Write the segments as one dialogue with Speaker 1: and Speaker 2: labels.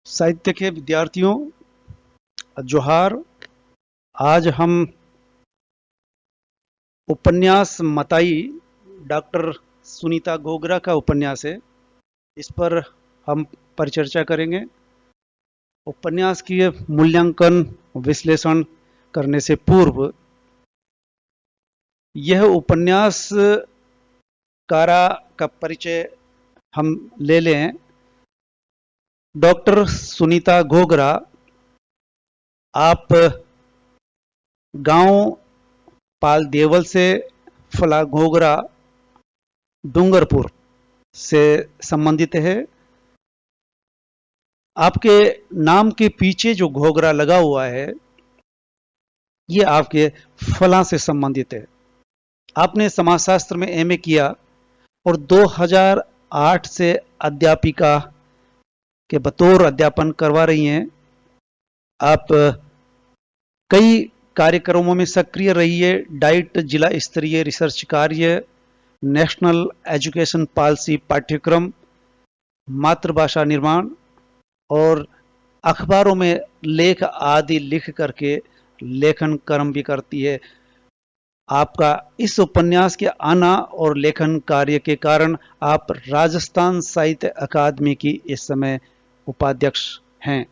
Speaker 1: साहित्य के विद्यार्थियों, जोहार। आज हम उपन्यास मताई, डॉक्टर सुनीता गोगरा का उपन्यास है, इस पर हम परिचर्चा करेंगे। उपन्यास की मूल्यांकन विश्लेषण करने से पूर्व यह उपन्यास कारा का परिचय हम ले लें। डॉक्टर सुनीता गोगरा, आप गांव पाल देवल से फला घोगरा डूंगरपुर से संबंधित है। आपके नाम के पीछे जो घोघरा लगा हुआ है, ये आपके फला से संबंधित है। आपने समाजशास्त्र में एमए किया और 2008 से अध्यापिका के बतौर अध्यापन करवा रही हैं। आप कई कार्यक्रमों में सक्रिय रही है। डाइट जिला स्तरीय रिसर्च कार्य, नेशनल एजुकेशन पॉलिसी पाठ्यक्रम, मातृभाषा निर्माण और अखबारों में लेख आदि लिख करके लेखन कर्म भी करती है। आपका इस उपन्यास के आना और लेखन कार्य के कारण आप राजस्थान साहित्य अकादमी की इस समय उपाध्यक्ष हैं।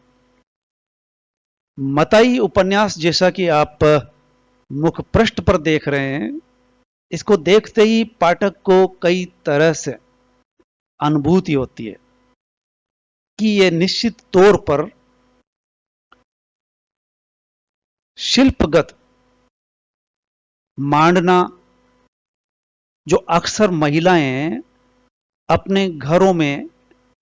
Speaker 1: मताई उपन्यास, जैसा कि आप मुख पृष्ठ पर देख रहे हैं, इसको देखते ही पाठक को कई तरह से अनुभूति होती है कि यह निश्चित तौर पर शिल्पगत मांडना, जो अक्सर महिलाएं अपने घरों में,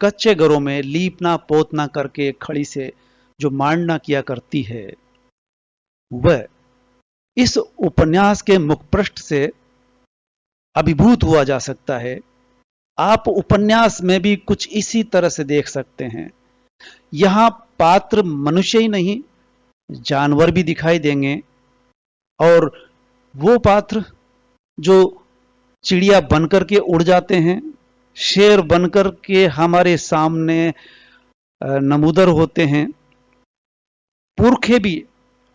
Speaker 1: कच्चे घरों में लीपना पोतना करके खड़ी से जो मांडना किया करती है, वह इस उपन्यास के मुखपृष्ठ से अभिभूत हुआ जा सकता है। आप उपन्यास में भी कुछ इसी तरह से देख सकते हैं। यहां पात्र मनुष्य ही नहीं, जानवर भी दिखाई देंगे, और वो पात्र जो चिड़िया बनकर के उड़ जाते हैं, शेर बनकर के हमारे सामने नमूदर होते हैं। पुरखे भी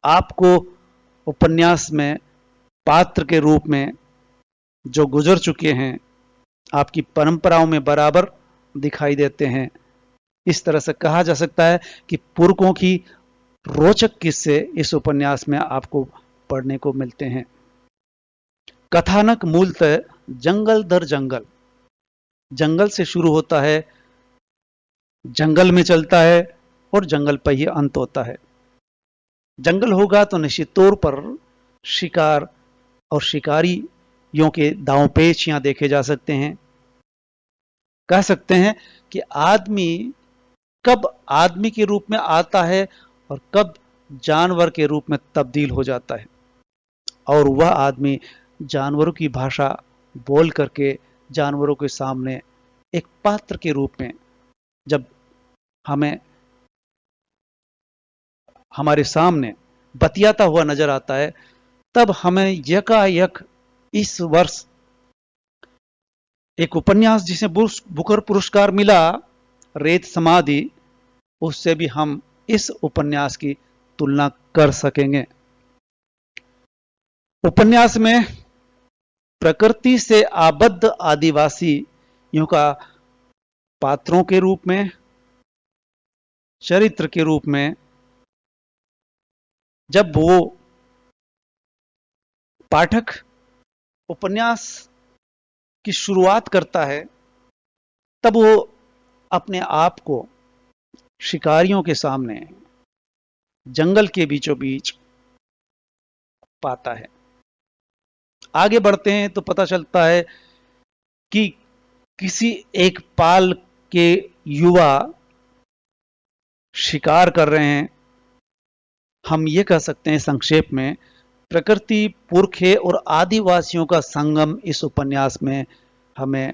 Speaker 1: आपको उपन्यास में पात्र के रूप में जो गुजर चुके हैं, आपकी परंपराओं में बराबर दिखाई देते हैं। इस तरह से कहा जा सकता है कि पुरखों की रोचक किस्से इस उपन्यास में आपको पढ़ने को मिलते हैं। कथानक मूलतः जंगल दर जंगल, जंगल से शुरू होता है, जंगल में चलता है और जंगल पर ही अंत होता है। जंगल होगा तो निश्चित तौर पर शिकार और शिकारियों के दांव पेच यहां देखे जा सकते हैं। कह सकते हैं कि आदमी कब आदमी के रूप में आता है और कब जानवर के रूप में तब्दील हो जाता है, और वह आदमी जानवरों की भाषा बोल करके जानवरों के सामने एक पात्र के रूप में जब हमें हमारे सामने बतियाता हुआ नजर आता है, तब हमें यकायक इस वर्ष एक उपन्यास जिसे बुकर पुरस्कार मिला, रेत समाधि, उससे भी हम इस उपन्यास की तुलना कर सकेंगे। उपन्यास में प्रकृति से आबद्ध आदिवासियों का पात्रों के रूप में, चरित्र के रूप में, जब वो पाठक उपन्यास की शुरुआत करता है, तब वो अपने आप को शिकारियों के सामने जंगल के बीचों बीच पाता है। आगे बढ़ते हैं तो पता चलता है कि किसी एक पाल के युवा शिकार कर रहे हैं। हम ये कह सकते हैं संक्षेप में, प्रकृति, पुरखे और आदिवासियों का संगम इस उपन्यास में हमें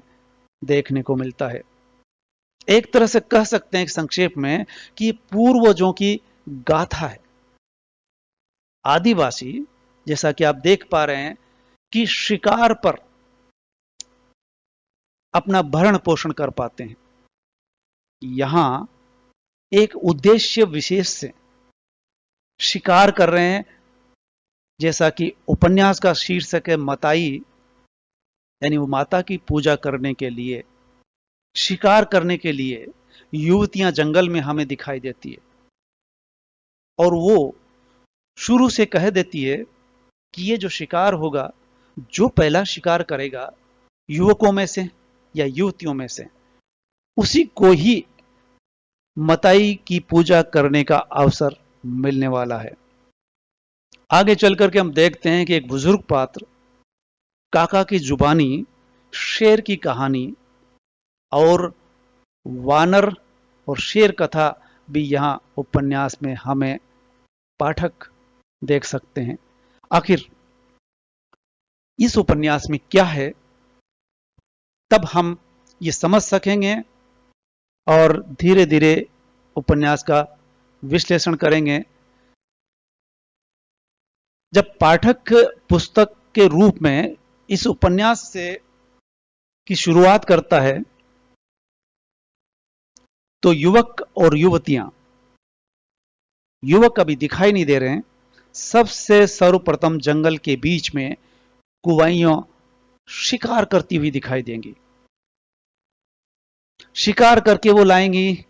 Speaker 1: देखने को मिलता है। एक तरह से कह सकते हैं संक्षेप में कि पूर्वजों की गाथा है। आदिवासी, जैसा कि आप देख पा रहे हैं, कि शिकार पर अपना भरण पोषण कर पाते हैं। यहां एक उद्देश्य विशेष से शिकार कर रहे हैं। जैसा कि उपन्यास का शीर्षक है मताई, यानी वो माता की पूजा करने के लिए, शिकार करने के लिए युवतियां जंगल में हमें दिखाई देती है। और वो शुरू से कह देती है कि ये जो शिकार होगा, जो पहला शिकार करेगा युवकों में से या युवतियों में से, उसी को ही मताई की पूजा करने का अवसर मिलने वाला है। आगे चल करके हम देखते हैं कि एक बुजुर्ग पात्र काका की जुबानी शेर की कहानी और वानर और शेर कथा भी यहाँ उपन्यास में हमें पाठक देख सकते हैं। आखिर इस उपन्यास में क्या है, तब हम ये समझ सकेंगे और धीरे धीरे उपन्यास का विश्लेषण करेंगे। जब पाठक पुस्तक के रूप में इस उपन्यास से की शुरुआत करता है, तो युवक और युवतियां, युवक अभी दिखाई नहीं दे रहे हैं। सबसे सर्वप्रथम जंगल के बीच में कुवाइयों शिकार करती हुई दिखाई देंगी। शिकार करके वो लाएंगी।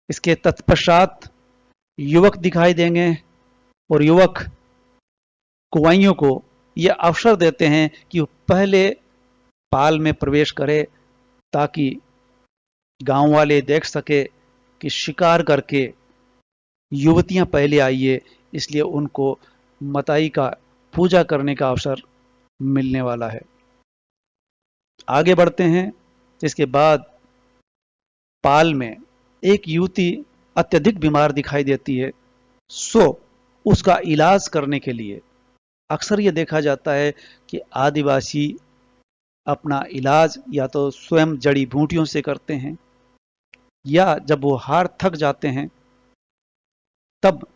Speaker 1: इसके तत्पश्चात युवक दिखाई देंगे और युवक कुवाइयों को यह अवसर देते हैं कि वो पहले पाल में प्रवेश करे, ताकि गांव वाले देख सके कि शिकार करके युवतियां पहले आई है, इसलिए उनको मताई का पूजा करने का अवसर मिलने वाला है। आगे बढ़ते हैं। इसके बाद पाल में एक युवती अत्यधिक बीमार दिखाई देती है। सो उसका इलाज करने के लिए अक्सर ये देखा जाता है कि आदिवासी अपना इलाज या तो स्वयं जड़ी बूटियों से करते हैं, या जब वो हार थक जाते हैं तब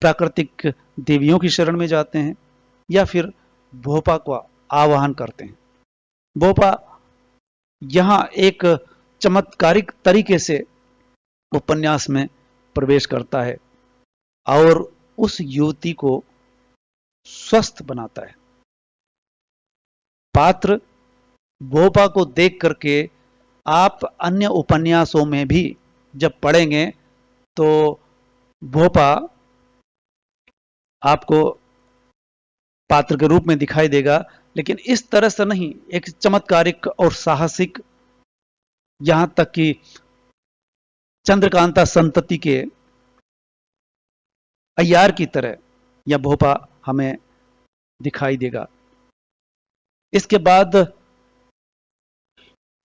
Speaker 1: प्राकृतिक देवियों की शरण में जाते हैं, या फिर भोपा का आवाहन करते हैं। भोपा यहां एक चमत्कारिक तरीके से उपन्यास में प्रवेश करता है और उस युवती को स्वस्थ बनाता है। पात्र भोपा को देख करके आप अन्य उपन्यासों में भी जब पढ़ेंगे तो भोपा आपको पात्र के रूप में दिखाई देगा, लेकिन इस तरह से नहीं, एक चमत्कारिक और साहसिक, यहां तक कि चंद्रकांता संतति के अय्यार की तरह यह भोपा हमें दिखाई देगा। इसके बाद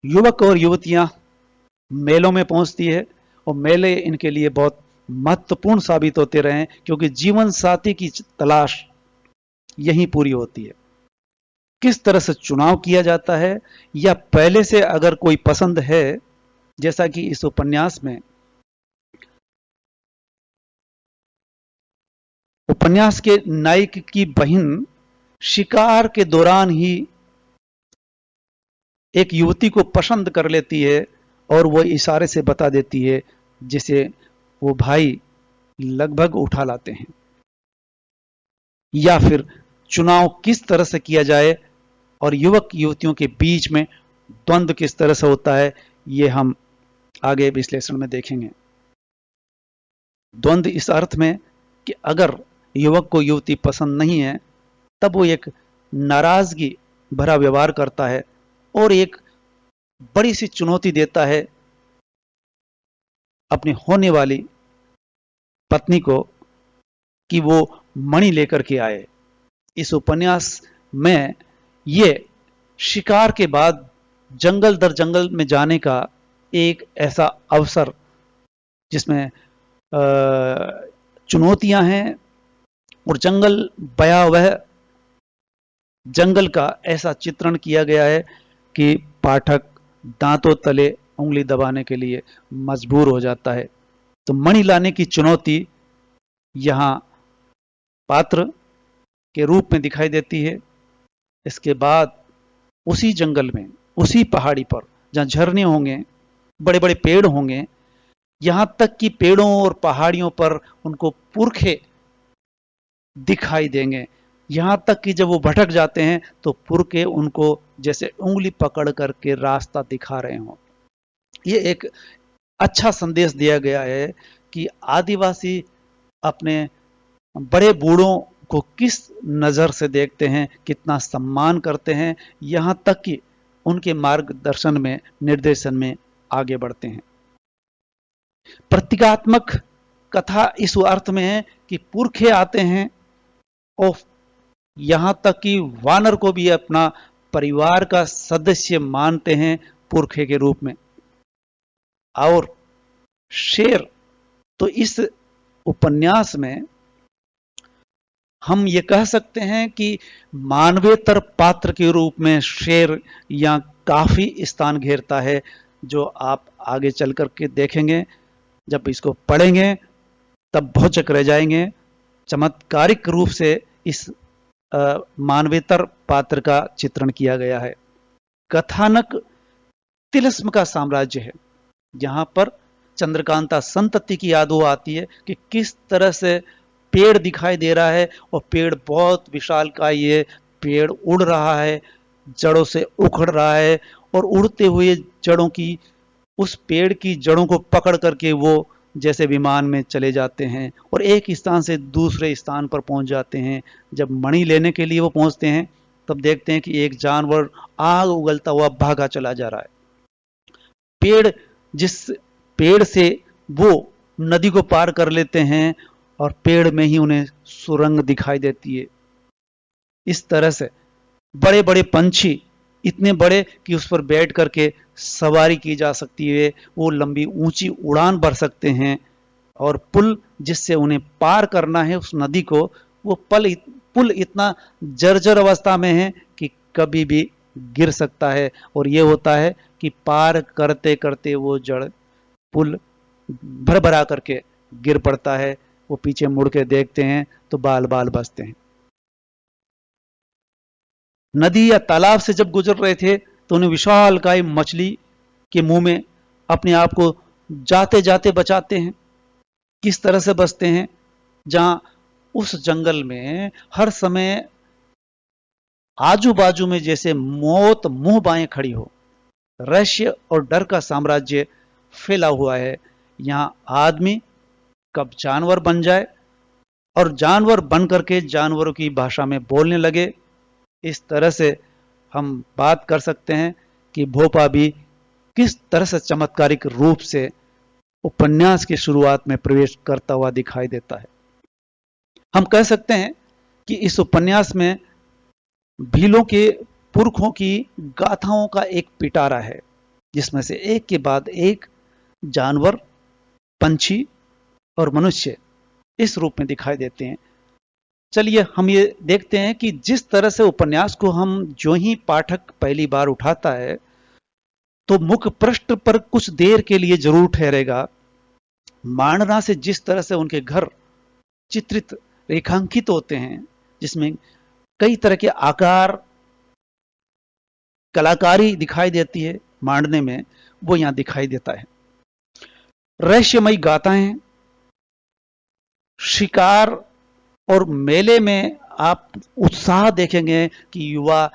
Speaker 1: युवक और युवतियां मेलों में पहुंचती है और मेले इनके लिए बहुत महत्वपूर्ण साबित होते रहे, क्योंकि जीवन साथी की तलाश यहीं पूरी होती है। किस तरह से चुनाव किया जाता है, या पहले से अगर कोई पसंद है, जैसा कि इस उपन्यास में उपन्यास के नायक की बहन शिकार के दौरान ही एक युवती को पसंद कर लेती है और वो इशारे से बता देती है, जिसे वो भाई लगभग उठा लाते हैं। या फिर चुनाव किस तरह से किया जाए और युवक युवतियों के बीच में द्वंद्व किस तरह से होता है, ये हम आगे विश्लेषण में देखेंगे। द्वंद्व इस अर्थ में कि अगर युवक को युवती पसंद नहीं है, तब वो एक नाराजगी भरा व्यवहार करता है और एक बड़ी सी चुनौती देता है अपनी होने वाली पत्नी को कि वो मणि लेकर के आए। इस उपन्यास में ये शिकार के बाद जंगल दर जंगल में जाने का एक ऐसा अवसर, जिसमें चुनौतियां हैं और जंगल भयावह जंगल का ऐसा चित्रण किया गया है कि पाठक दांतों तले उंगली दबाने के लिए मजबूर हो जाता है। तो मणि लाने की चुनौती यहां पात्र के रूप में दिखाई देती है। इसके बाद उसी जंगल में, उसी पहाड़ी पर जहां झरने होंगे, बड़े बड़े पेड़ होंगे, यहां तक कि पेड़ों और पहाड़ियों पर उनको पुरखे दिखाई देंगे। यहां तक कि जब वो भटक जाते हैं तो पुरखे उनको जैसे उंगली पकड़ करके रास्ता दिखा रहे हों। ये एक अच्छा संदेश दिया गया है कि आदिवासी अपने बड़े बूढ़ों को किस नजर से देखते हैं, कितना सम्मान करते हैं, यहां तक कि उनके मार्गदर्शन में, निर्देशन में आगे बढ़ते हैं। प्रतीकात्मक कथा इस अर्थ में है कि पुरखे आते हैं और यहां तक कि वानर को भी अपना परिवार का सदस्य मानते हैं पुरखे के रूप में। और शेर, तो इस उपन्यास में हम ये कह सकते हैं कि मानवेतर पात्र के रूप में शेर यहाँ काफी स्थान घेरता है, जो आप आगे चल करके देखेंगे। जब इसको पढ़ेंगे तब भौचक रह जाएंगे। चमत्कारिक रूप से इस मानवेतर पात्र का चित्रण किया गया है। कथानक तिलिस्म का साम्राज्य है। यहां पर चंद्रकांता संतति की याद वो आती है कि किस तरह से पेड़ दिखाई दे रहा है और पेड़ बहुत विशालकाय है, पेड़ उड़ रहा है, जड़ों से उखड़ रहा है और उड़ते हुए जड़ों की, उस पेड़ की जड़ों को पकड़ करके वो जैसे विमान में चले जाते हैं और एक स्थान से दूसरे स्थान पर पहुंच जाते हैं। जब मणि लेने के लिए वो पहुंचते हैं तब देखते हैं कि एक जानवर आग उगलता हुआ भागा चला जा रहा है। पेड़, जिस पेड़ से वो नदी को पार कर लेते हैं और पेड़ में ही उन्हें सुरंग दिखाई देती है। इस तरह से बड़े बड़े पंछी, इतने बड़े कि उस पर बैठ करके सवारी की जा सकती है, वो लंबी ऊंची उड़ान भर सकते हैं। और पुल जिससे उन्हें पार करना है उस नदी को, वो पुल इतना जर्जर अवस्था में है कि कभी भी गिर सकता है। और ये होता है कि पार करते करते वो जड़ पुल भरभरा करके गिर पड़ता है। वो पीछे मुड़ के देखते हैं तो बाल बाल बचते हैं। नदी या तालाब से जब गुजर रहे थे तो उन्हें विशालकाय मछली के मुंह में अपने आप को जाते जाते बचाते हैं। किस तरह से बचते हैं? जहां उस जंगल में हर समय आजू बाजू में जैसे मौत मुंह बाएं खड़ी हो, रहस्य और डर का साम्राज्य फैला हुआ है। यहां आदमी कब जानवर बन जाए और जानवर बन करके जानवरों की भाषा में बोलने लगे, इस तरह से हम बात कर सकते हैं कि भोपा भी किस तरह से चमत्कारिक रूप से उपन्यास की शुरुआत में प्रवेश करता हुआ दिखाई देता है। हम कह सकते हैं कि इस उपन्यास में भीलों के पुरखों की गाथाओं का एक पिटारा है, जिसमें से एक के बाद एक जानवर, पंछी और मनुष्य इस रूप में दिखाई देते हैं। चलिए हम ये देखते हैं कि जिस तरह से उपन्यास को हम जो ही पाठक पहली बार उठाता है तो मुख्य पृष्ठ पर कुछ देर के लिए जरूर ठहरेगा। मांडना से जिस तरह से उनके घर चित्रित, रेखांकित होते हैं, जिसमें कई तरह के आकार, कलाकारी दिखाई देती है मांडने में, वो यहां दिखाई देता है। रहस्यमयी गाथाएं, शिकार और मेले में आप उत्साह देखेंगे कि युवा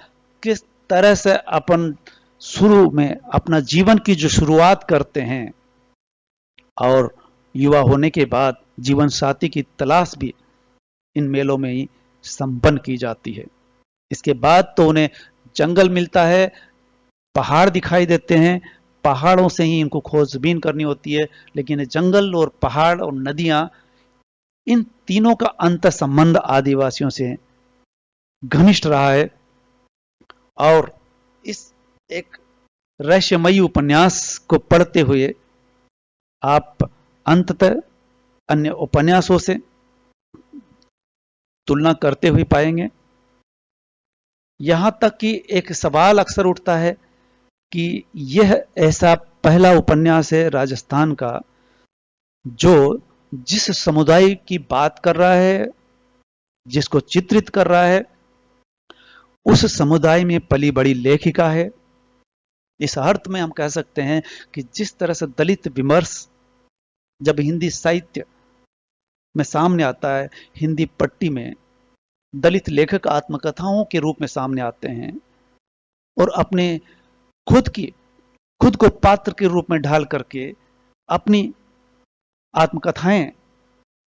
Speaker 1: किस तरह से अपन शुरू में अपना जीवन की जो शुरुआत करते हैं और युवा होने के बाद जीवन साथी की तलाश भी इन मेलों में ही संपन्न की जाती है। इसके बाद तो उन्हें जंगल मिलता है, पहाड़ दिखाई देते हैं, पहाड़ों से ही इनको खोजबीन करनी होती है। लेकिन जंगल और पहाड़ और नदियां, इन तीनों का अंत संबंध आदिवासियों से घनिष्ठ रहा है। और इस एक रहस्यमयी उपन्यास को पढ़ते हुए आप अंततः अन्य उपन्यासों से तुलना करते हुए पाएंगे। यहां तक कि एक सवाल अक्सर उठता है कि यह ऐसा पहला उपन्यास है राजस्थान का जो जिस समुदाय की बात कर रहा है, जिसको चित्रित कर रहा है, उस समुदाय में पली बड़ी लेखिका है। इस अर्थ में हम कह सकते हैं कि जिस तरह से दलित विमर्श जब हिंदी साहित्य में सामने आता है, हिंदी पट्टी में दलित लेखक आत्मकथाओं के रूप में सामने आते हैं और अपने खुद की खुद को पात्र के रूप में ढाल करके अपनी आत्मकथाएं,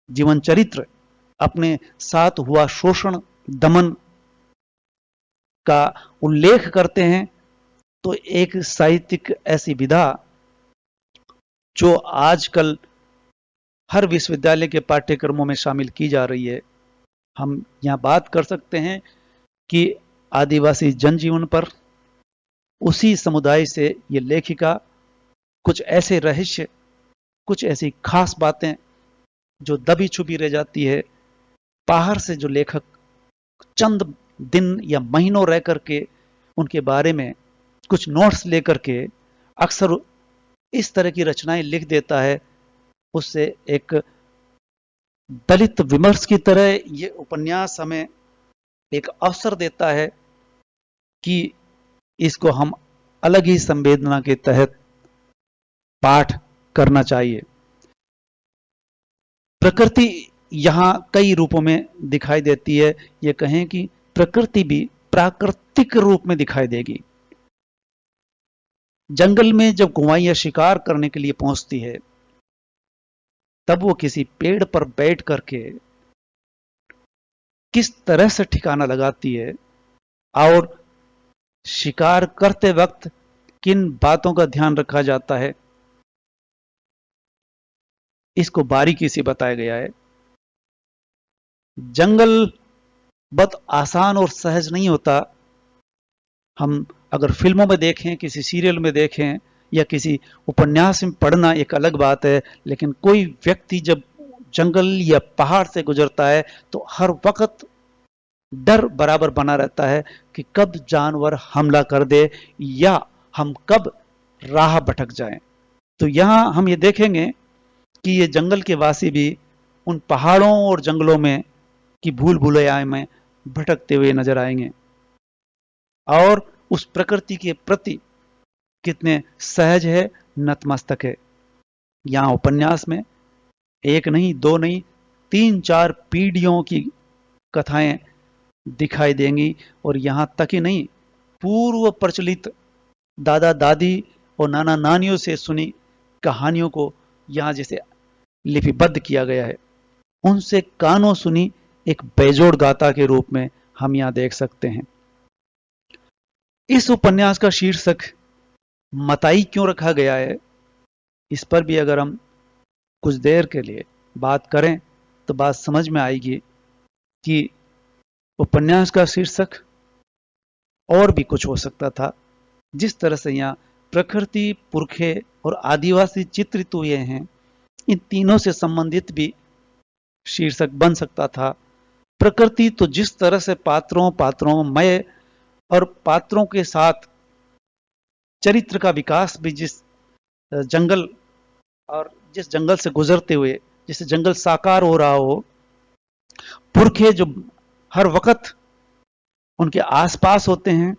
Speaker 1: जीवन चरित्र, अपने साथ हुआ शोषण दमन का उल्लेख करते हैं, तो एक साहित्यिक ऐसी विधा जो आजकल हर विश्वविद्यालय के पाठ्यक्रमों में शामिल की जा रही है। हम यहां बात कर सकते हैं कि आदिवासी जनजीवन पर, उसी समुदाय से ये लेखिका कुछ ऐसे रहस्य, कुछ ऐसी खास बातें जो दबी छुपी रह जाती है, बाहर से जो लेखक चंद दिन या महीनों रह करके उनके बारे में कुछ नोट्स लेकर के अक्सर इस तरह की रचनाएं लिख देता है, उससे एक दलित विमर्श की तरह ये उपन्यास हमें एक अवसर देता है कि इसको हम अलग ही संवेदना के तहत पाठ करना चाहिए। प्रकृति यहां कई रूपों में दिखाई देती है। ये कहें कि प्रकृति भी प्राकृतिक रूप में दिखाई देगी। जंगल में जब गौवाइयां शिकार करने के लिए पहुंचती है, तब वो किसी पेड़ पर बैठ करके किस तरह से ठिकाना लगाती है और शिकार करते वक्त किन बातों का ध्यान रखा जाता है, इसको बारीकी से बताया गया है। जंगल बहुत आसान और सहज नहीं होता। हम अगर फिल्मों में देखें, किसी सीरियल में देखें या किसी उपन्यास में पढ़ना एक अलग बात है, लेकिन कोई व्यक्ति जब जंगल या पहाड़ से गुजरता है तो हर वक्त डर बराबर बना रहता है कि कब जानवर हमला कर दे या हम कब राह भटक जाएं। तो यहां हम ये देखेंगे कि ये जंगल के वासी भी उन पहाड़ों और जंगलों में की भूल भुलैया में भटकते हुए नजर आएंगे और उस प्रकृति के प्रति कितने सहज है, नतमस्तक है। यहां उपन्यास में एक नहीं, दो नहीं, 3-4 पीढ़ियों की कथाएं दिखाई देंगी और यहां तक ही नहीं, पूर्व प्रचलित दादा दादी और नाना नानियों से सुनी कहानियों को यहां जैसे लिपिबद्ध किया गया है, उनसे कानों सुनी एक बेजोड़ गाथा के रूप में हम यहां देख सकते हैं। इस उपन्यास का शीर्षक मताई क्यों रखा गया है, इस पर भी अगर हम कुछ देर के लिए बात करें तो बात समझ में आएगी कि उपन्यास का शीर्षक और भी कुछ हो सकता था। जिस तरह से यहाँ प्रकृति, पुरखे और आदिवासी चित्रित हुए हैं, इन तीनों से संबंधित भी शीर्षक बन सकता था। प्रकृति तो जिस तरह से पात्रों मय और पात्रों के साथ चरित्र का विकास भी जिस जंगल और जिस जंगल से गुजरते हुए जिसे जंगल साकार हो रहा हो, पुरखे जो हर वक्त उनके आसपास होते हैं,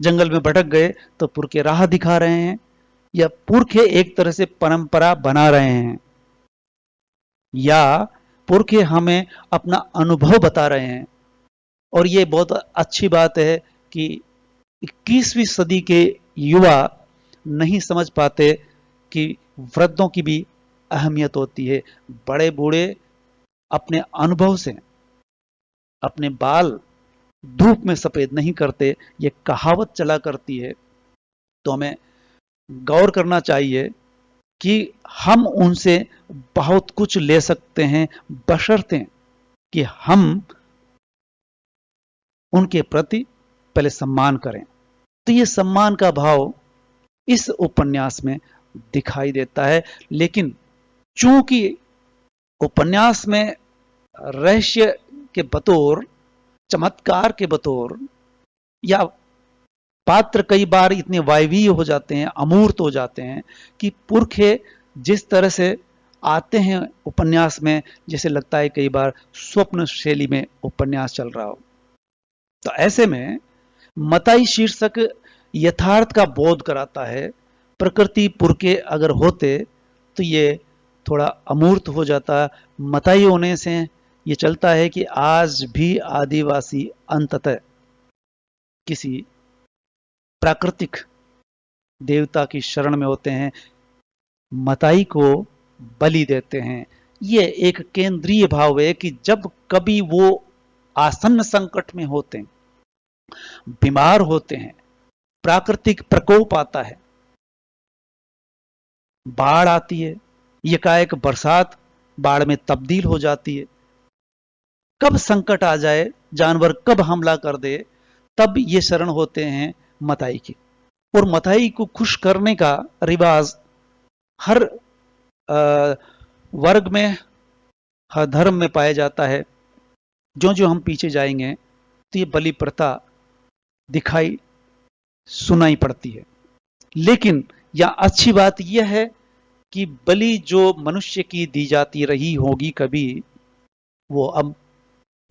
Speaker 1: जंगल में भटक गए तो पुरखे राह दिखा रहे हैं या पुरखे एक तरह से परंपरा बना रहे हैं या पुरखे हमें अपना अनुभव बता रहे हैं। और ये बहुत अच्छी बात है कि 21वीं सदी के युवा नहीं समझ पाते कि वृद्धों की भी अहमियत होती है। बड़े बूढ़े अपने अनुभव से अपने बाल धूप में सफेद नहीं करते, ये कहावत चला करती है। तो हमें गौर करना चाहिए कि हम उनसे बहुत कुछ ले सकते हैं, बशर्ते कि हम उनके प्रति पहले सम्मान करें। तो ये सम्मान का भाव इस उपन्यास में दिखाई देता है। लेकिन चूंकि उपन्यास में रहस्य के बतौर, चमत्कार के बतौर या पात्र कई बार इतने वायवीय हो जाते हैं, अमूर्त हो जाते हैं कि पुरखे जिस तरह से आते हैं उपन्यास में, जैसे लगता है कई बार स्वप्न शैली में उपन्यास चल रहा हो। तो ऐसे में मताई शीर्षक यथार्थ का बोध कराता है। प्रकृति पुरखे अगर होते तो ये थोड़ा अमूर्त हो जाता। मताई होने से ये चलता है कि आज भी आदिवासी अंततः किसी प्राकृतिक देवता की शरण में होते हैं, मताई को बलि देते हैं। ये एक केंद्रीय भाव है कि जब कभी वो आसन्न संकट में होते हैं, बीमार होते हैं, प्राकृतिक प्रकोप आता है, बाढ़ आती है, एकाएक बरसात बाढ़ में तब्दील हो जाती है, कब संकट आ जाए, जानवर कब हमला कर दे, तब ये शरण होते हैं मताई की। और मताई को खुश करने का रिवाज हर वर्ग में, हर धर्म में पाया जाता है। जो जो हम पीछे जाएंगे तो ये बलि प्रथा दिखाई सुनाई पड़ती है। लेकिन यह अच्छी बात यह है कि बलि जो मनुष्य की दी जाती रही होगी कभी, वो अब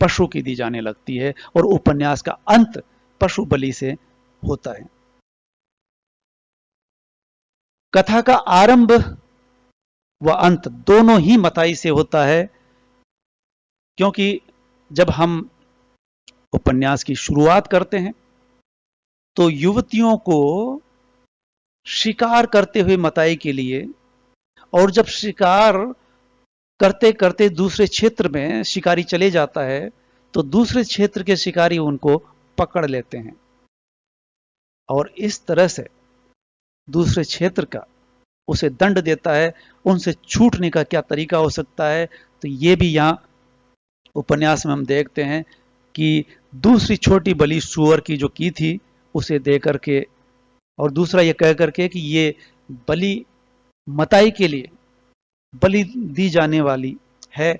Speaker 1: पशु की दी जाने लगती है, और उपन्यास का अंत पशु बलि से होता है। कथा का आरंभ व अंत दोनों ही मताई से होता है, क्योंकि जब हम उपन्यास की शुरुआत करते हैं तो युवतियों को शिकार करते हुए मताई के लिए, और जब शिकार करते करते दूसरे क्षेत्र में शिकारी चले जाता है तो दूसरे क्षेत्र के शिकारी उनको पकड़ लेते हैं, और इस तरह से दूसरे क्षेत्र का उसे दंड देता है। उनसे छूटने का क्या तरीका हो सकता है, तो ये भी यहां उपन्यास में हम देखते हैं कि दूसरी छोटी बलि सुअर की जो की थी उसे दे करके, और दूसरा ये कह करके कि ये बलि मताई के लिए बलि दी जाने वाली है।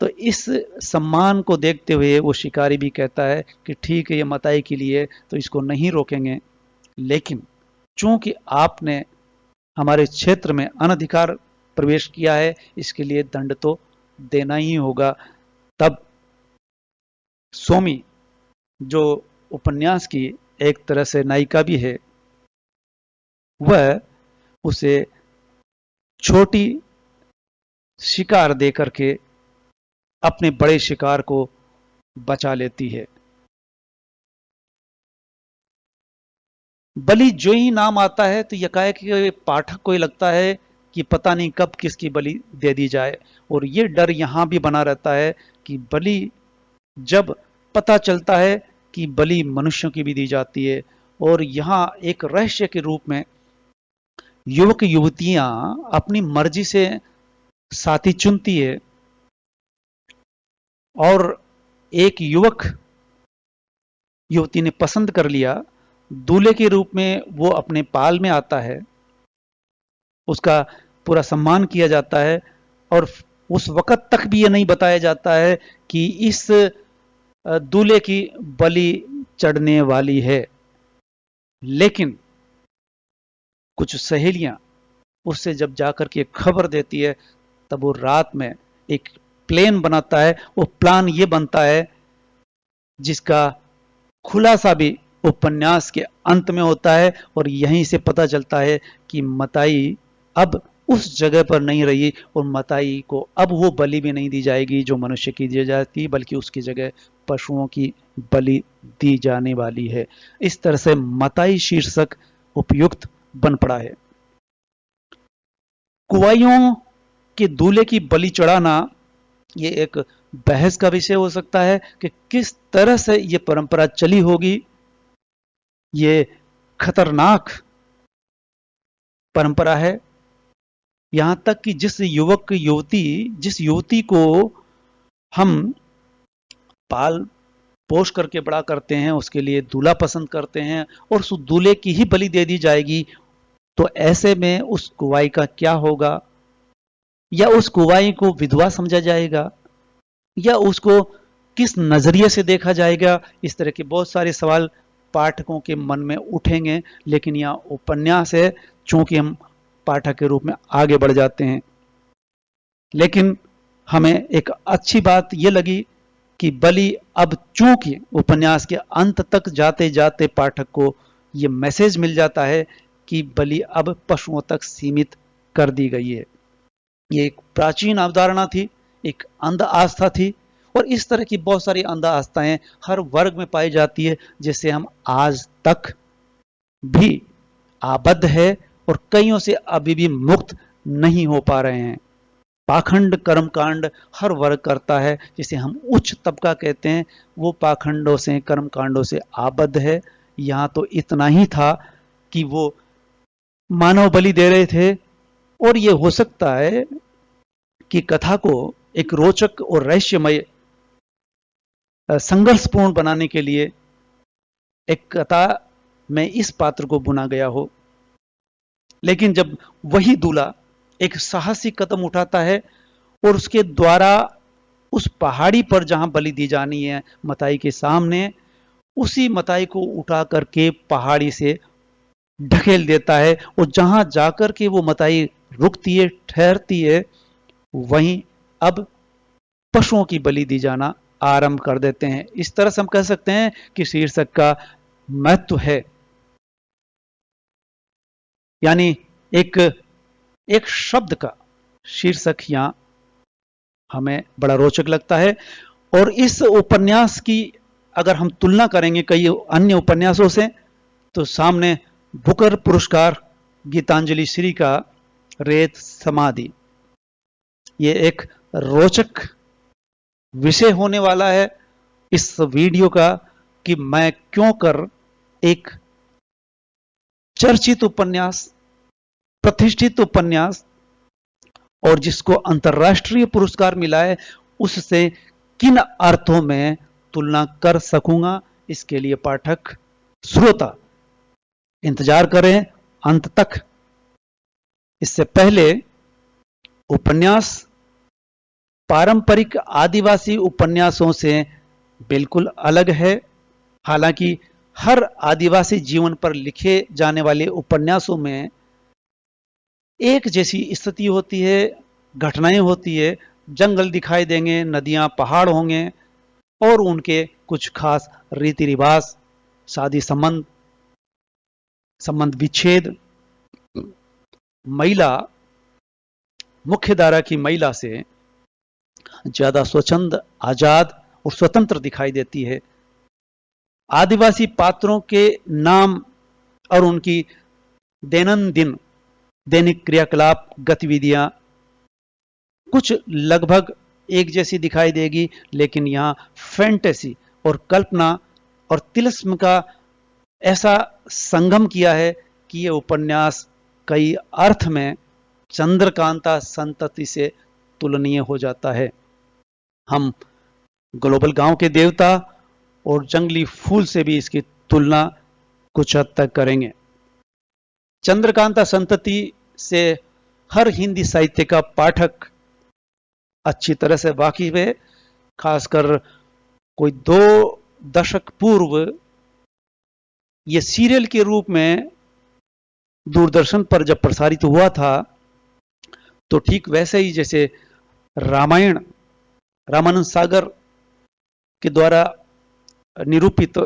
Speaker 1: तो इस सम्मान को देखते हुए वो शिकारी भी कहता है कि ठीक है, ये मताई के लिए तो इसको नहीं रोकेंगे, लेकिन चूंकि आपने हमारे क्षेत्र में अनधिकार प्रवेश किया है, इसके लिए दंड तो देना ही होगा। तब सोमी, जो उपन्यास की एक तरह से नायिका भी है, वह उसे छोटी शिकार दे करके अपने बड़े शिकार को बचा लेती है। बलि जो ही नाम आता है तो यकायक पाठक को ही लगता है कि पता नहीं कब किसकी बलि दे दी जाए, और ये डर यहां भी बना रहता है कि बलि जब पता चलता है कि बलि मनुष्यों की भी दी जाती है, और यहां एक रहस्य के रूप में युवक युवतियां अपनी मर्जी से साथी चुनती है, और एक युवक युवती ने पसंद कर लिया, दूल्हे के रूप में वो अपने पाल में आता है, उसका पूरा सम्मान किया जाता है, और उस वक्त तक भी ये नहीं बताया जाता है कि इस दूल्हे की बलि चढ़ने वाली है। लेकिन कुछ सहेलियां उससे जब जाकर के खबर देती है, तब वो रात में एक प्लान बनाता है। वो प्लान ये बनता है जिसका खुलासा भी उपन्यास के अंत में होता है, और यहीं से पता चलता है कि मताई अब उस जगह पर नहीं रही, और मताई को अब वो बलि भी नहीं दी जाएगी जो मनुष्य की दी जाती, बल्कि उसकी जगह पशुओं की बलि दी जाने वाली है। इस तरह से मताई शीर्षक उपयुक्त बन पड़ा है। कुवाइयों के दूल्हे की बलि चढ़ाना ये एक बहस का विषय हो सकता है कि किस तरह से ये परंपरा चली होगी। ये खतरनाक परंपरा है, यहां तक कि जिस युवती को हम पाल पोष करके बड़ा करते हैं, उसके लिए दूल्हा पसंद करते हैं, और उस दूल्हे की ही बलि दे दी जाएगी, तो ऐसे में उस कुंवाई का क्या होगा? या उस कुंवाई को विधवा समझा जाएगा, या उसको किस नजरिए से देखा जाएगा? इस तरह के बहुत सारे सवाल पाठकों के मन में उठेंगे। लेकिन यह उपन्यास है, चूंकि हम पाठक के रूप में आगे बढ़ जाते हैं। लेकिन हमें एक अच्छी बात यह लगी कि बलि अब चूंकि उपन्यास के अंत तक जाते जाते पाठक को यह मैसेज मिल जाता है कि बलि अब पशुओं तक सीमित कर दी गई है। ये एक प्राचीन अवधारणा थी, एक अंध आस्था थी, और इस तरह की बहुत सारी अंध आस्थाएं हर वर्ग में पाई जाती है, जिससे हम आज तक भी आबद्ध है और कईयों से अभी भी मुक्त नहीं हो पा रहे हैं। पाखंड कर्मकांड हर वर्ग करता है, जिसे हम उच्च तबका कहते हैं, वो पाखंडों से कर्मकांडों से आबद्ध है। यहाँ तो इतना ही था कि वो मानव बलि दे रहे थे, और ये हो सकता है कि कथा को एक रोचक और रहस्यमय संघर्षपूर्ण बनाने के लिए एक कथा में इस पात्र को बुना गया हो। लेकिन जब वही दूल्हा एक साहसी कदम उठाता है और उसके द्वारा उस पहाड़ी पर जहां बलि दी जानी है मताई के सामने, उसी मताई को उठा करके पहाड़ी से ढकेल देता है, और जहां जाकर के वो मताई रुकती है, ठहरती है, वहीं अब पशुओं की बलि दी जाना आरंभ कर देते हैं। इस तरह से हम कह सकते हैं कि शीर्षक का महत्व है, यानी एक एक शब्द का शीर्षक यहां हमें बड़ा रोचक लगता है। और इस उपन्यास की अगर हम तुलना करेंगे कई अन्य उपन्यासों से, तो सामने बुकर पुरस्कार गीतांजलि श्री का रेत समाधि, ये एक रोचक विषय होने वाला है इस वीडियो का, कि मैं क्यों कर एक चर्चित उपन्यास, प्रतिष्ठित उपन्यास, और जिसको अंतर्राष्ट्रीय पुरस्कार मिला है, उससे किन अर्थों में तुलना कर सकूंगा। इसके लिए पाठक श्रोता इंतजार करें अंत तक। इससे पहले उपन्यास पारंपरिक आदिवासी उपन्यासों से बिल्कुल अलग है। हालांकि हर आदिवासी जीवन पर लिखे जाने वाले उपन्यासों में एक जैसी स्थिति होती है, घटनाएं होती है, जंगल दिखाई देंगे, नदियां पहाड़ होंगे, और उनके कुछ खास रीति रिवाज, शादी संबंध, संबंध विच्छेद, महिला मुख्यधारा की महिला से ज्यादा स्वच्छंद, आजाद और स्वतंत्र दिखाई देती है। आदिवासी पात्रों के नाम और उनकी दैनंदिन दैनिक क्रियाकलाप, गतिविधियां कुछ लगभग एक जैसी दिखाई देगी, लेकिन यहां फैंटेसी और कल्पना और तिलिस्म का ऐसा संगम किया है कि यह उपन्यास कई अर्थ में चंद्रकांता संतति से तुलनीय हो जाता है। हम ग्लोबल गांव के देवता और जंगली फूल से भी इसकी तुलना कुछ हद तक करेंगे। चंद्रकांता संतति से हर हिंदी साहित्य का पाठक अच्छी तरह से वाकिफ है। खासकर कोई 2 दशक पूर्व ये सीरियल के रूप में दूरदर्शन पर जब प्रसारित हुआ था, तो ठीक वैसे ही जैसे रामायण रामानंद सागर के द्वारा निरूपित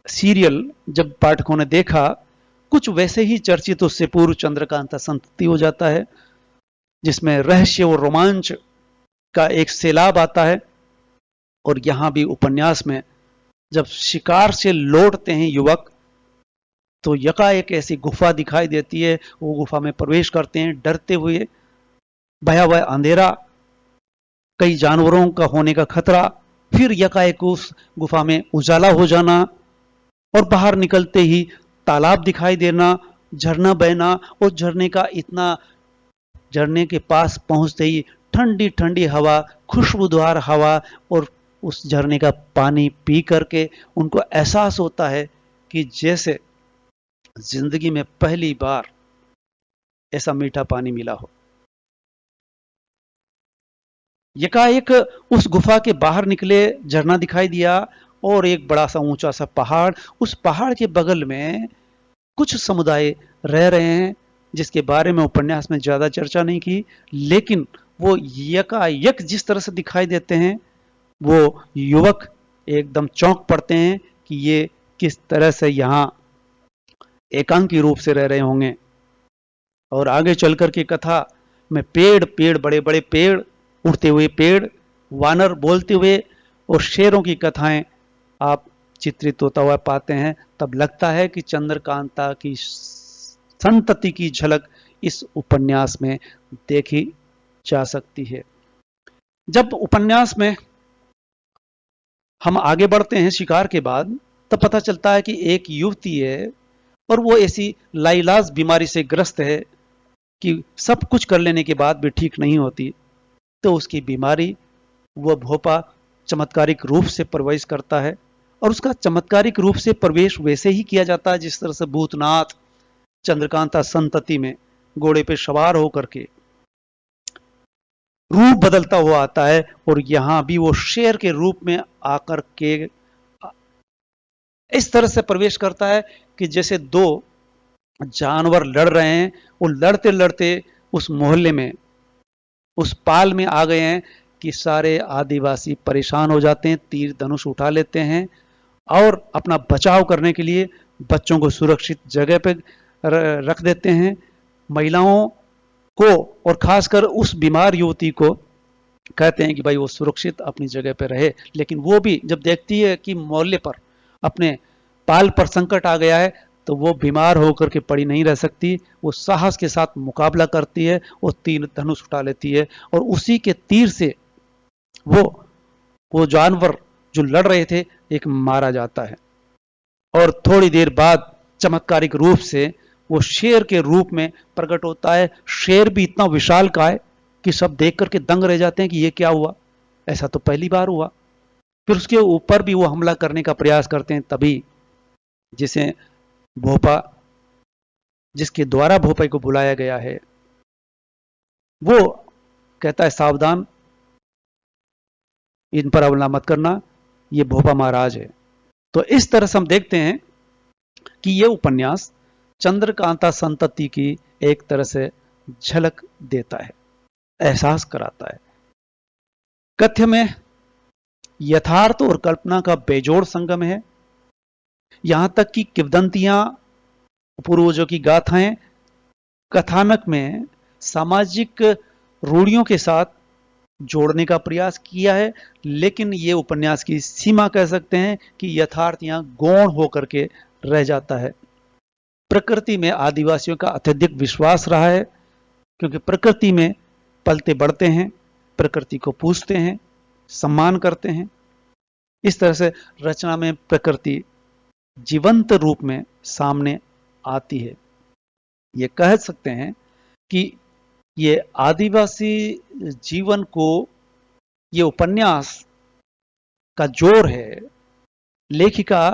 Speaker 1: सीरियल जब पाठकों ने देखा, कुछ वैसे ही चर्चित उससे पूर्व चंद्रकांता संतति हो जाता है, जिसमें रहस्य और रोमांच का एक सैलाब आता है। और यहां भी उपन्यास में जब शिकार से लौटते हैं युवक, तो यकाएक ऐसी गुफा दिखाई देती है, वो गुफा में प्रवेश करते हैं डरते हुए, भयावह अंधेरा, कई जानवरों का होने का खतरा, फिर यकाएक उस गुफा में उजाला हो जाना, और बाहर निकलते ही तालाब दिखाई देना, झरना बहना, और झरने के पास पहुंचते ही ठंडी ठंडी हवा, खुशबूदार हवा, और उस झरने का पानी पी करके उनको एहसास होता है कि जैसे जिंदगी में पहली बार ऐसा मीठा पानी मिला हो। यकाएक उस गुफा के बाहर निकले, झरना दिखाई दिया, और एक बड़ा सा ऊंचा सा पहाड़, उस पहाड़ के बगल में कुछ समुदाय रह रहे हैं, जिसके बारे में उपन्यास में ज्यादा चर्चा नहीं की, लेकिन वो यकायक जिस तरह से दिखाई देते हैं, वो युवक एकदम चौंक पड़ते हैं कि ये किस तरह से यहां एकांकी रूप से रह रहे होंगे। और आगे चलकर की कथा में पेड़ पेड़, बड़े बड़े पेड़, उड़ते हुए पेड़, वानर बोलते हुए और शेरों की कथाएं आप चित्रित होता हुआ पाते हैं, तब लगता है कि चंद्रकांता की संतति की झलक इस उपन्यास में देखी जा सकती है। जब उपन्यास में हम आगे बढ़ते हैं शिकार के बाद, तब पता चलता है कि एक युवती है और वो ऐसी लाइलाज बीमारी से ग्रस्त है कि सब कुछ कर लेने के बाद भी ठीक नहीं होती। तो उसकी बीमारी, वह भोपा चमत्कारिक रूप से प्रवेश करता है और उसका चमत्कारिक रूप से प्रवेश वैसे ही किया जाता है जिस तरह से भूतनाथ चंद्रकांता संतति में घोड़े पे सवार होकर के रूप बदलता हुआ आता है, और यहां भी वो शेर के रूप में आकर के इस तरह से प्रवेश करता है कि जैसे दो जानवर लड़ रहे हैं, वो लड़ते लड़ते उस मोहल्ले में, उस पाल में आ गए हैं कि सारे आदिवासी परेशान हो जाते हैं, तीर धनुष उठा लेते हैं और अपना बचाव करने के लिए बच्चों को सुरक्षित जगह पे रख देते हैं। महिलाओं को और खासकर उस बीमार युवती को कहते हैं कि भाई वो सुरक्षित अपनी जगह पे रहे, लेकिन वो भी जब देखती है कि मोहल्ले पर, अपने पाल पर संकट आ गया है, तो वो बीमार होकर के पड़ी नहीं रह सकती। वो साहस के साथ मुकाबला करती है, वो तीर धनुष उठा लेती है और उसी के तीर से वो जानवर जो लड़ रहे थे एक मारा जाता है। और थोड़ी देर बाद चमत्कारिक रूप से वो शेर के रूप में प्रकट होता है। शेर भी इतना विशाल का है कि सब देख करके दंग रह जाते हैं कि ये क्या हुआ, ऐसा तो पहली बार हुआ। फिर उसके ऊपर भी वो हमला करने का प्रयास करते हैं, तभी जिसे भोपा, जिसके द्वारा भोपा को बुलाया गया है, वो कहता है सावधान, इन पर हमला मत करना, ये भोपा महाराज है। तो इस तरह से हम देखते हैं कि यह उपन्यास चंद्रकांता संतति की एक तरह से झलक देता है, एहसास कराता है। कथ्य में यथार्थ और कल्पना का बेजोड़ संगम है। यहां तक कि किंवदंतियां, पूर्वजों की गाथाएं कथानक में सामाजिक रूढ़ियों के साथ जोड़ने का प्रयास किया है, लेकिन ये उपन्यास की सीमा कह सकते हैं कि यथार्थ यहां गौण होकर के रह जाता है। प्रकृति में आदिवासियों का अत्यधिक विश्वास रहा है, क्योंकि प्रकृति में पलते बढ़ते हैं, प्रकृति को पूजते हैं, सम्मान करते हैं। इस तरह से रचना में प्रकृति जीवंत रूप में सामने आती है। ये कह सकते हैं कि ये आदिवासी जीवन को, ये उपन्यास का जोर है। लेखिका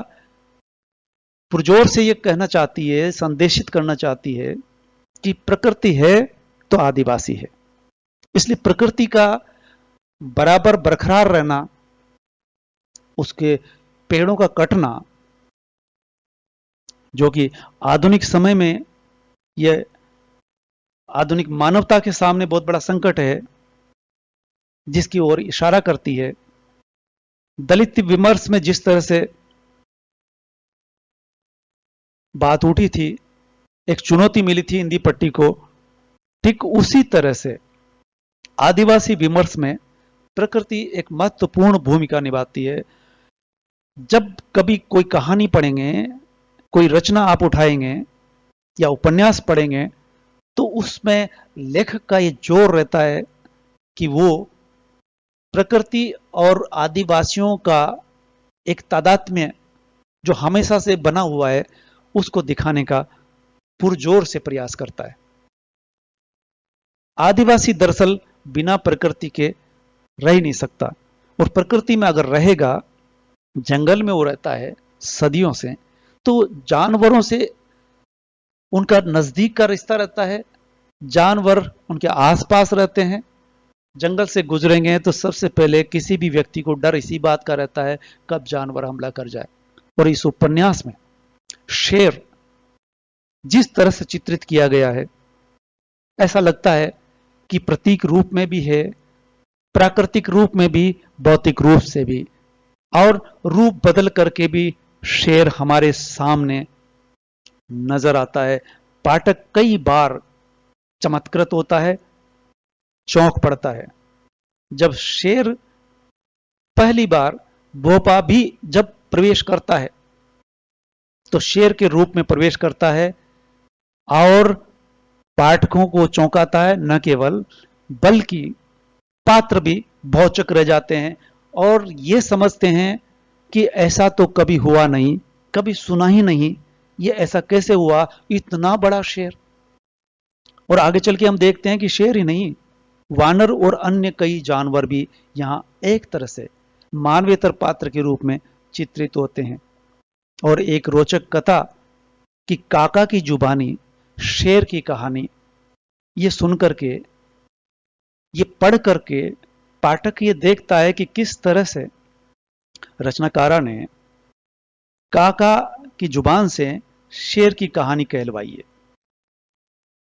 Speaker 1: पुरजोर से ये कहना चाहती है, संदेशित करना चाहती है कि प्रकृति है तो आदिवासी है। इसलिए प्रकृति का बराबर बरकरार रहना, उसके पेड़ों का कटना, जो कि आधुनिक समय में यह आधुनिक मानवता के सामने बहुत बड़ा संकट है, जिसकी ओर इशारा करती है। दलित विमर्श में जिस तरह से बात उठी थी, एक चुनौती मिली थी हिंदी पट्टी को, ठीक उसी तरह से आदिवासी विमर्श में प्रकृति एक महत्वपूर्ण भूमिका निभाती है। जब कभी कोई कहानी पढ़ेंगे, कोई रचना आप उठाएंगे या उपन्यास पढ़ेंगे, तो उसमें लेखक का ये जोर रहता है कि वो प्रकृति और आदिवासियों का एक तादात्म्य जो हमेशा से बना हुआ है, उसको दिखाने का पुरजोर से प्रयास करता है। आदिवासी दरअसल बिना प्रकृति के रह ही नहीं सकता, और प्रकृति में अगर रहेगा, जंगल में वो रहता है सदियों से, तो जानवरों से उनका नजदीक का रिश्ता रहता है। जानवर उनके आसपास रहते हैं। जंगल से गुजरेंगे तो सबसे पहले किसी भी व्यक्ति को डर इसी बात का रहता है कब जानवर हमला कर जाए। और इस उपन्यास में शेर जिस तरह से चित्रित किया गया है, ऐसा लगता है कि प्रतीक रूप में भी है, प्राकृतिक रूप में भी, भौतिक रूप से भी, और रूप बदल करके भी शेर हमारे सामने नजर आता है। पाठक कई बार चमत्कृत होता है चौंक पड़ता है। जब शेर पहली बार भोपा भी जब प्रवेश करता है तो शेर के रूप में प्रवेश करता है और पाठकों को चौंकाता है। न केवल बल्कि पात्र भी भौचक रह जाते हैं और ये समझते हैं कि ऐसा तो कभी हुआ नहीं, कभी सुना ही नहीं, ये ऐसा कैसे हुआ, इतना बड़ा शेर। और आगे चल के हम देखते हैं कि शेर ही नहीं, वानर और अन्य कई जानवर भी यहां एक तरह से मानवेतर पात्र के रूप में चित्रित होते हैं। और एक रोचक कथा कि काका की जुबानी शेर की कहानी, ये सुन करके, ये पढ़ करके पाठक ये देखता है कि किस तरह से रचनाकारा ने काका की जुबान से शेर की कहानी कहलवाई है।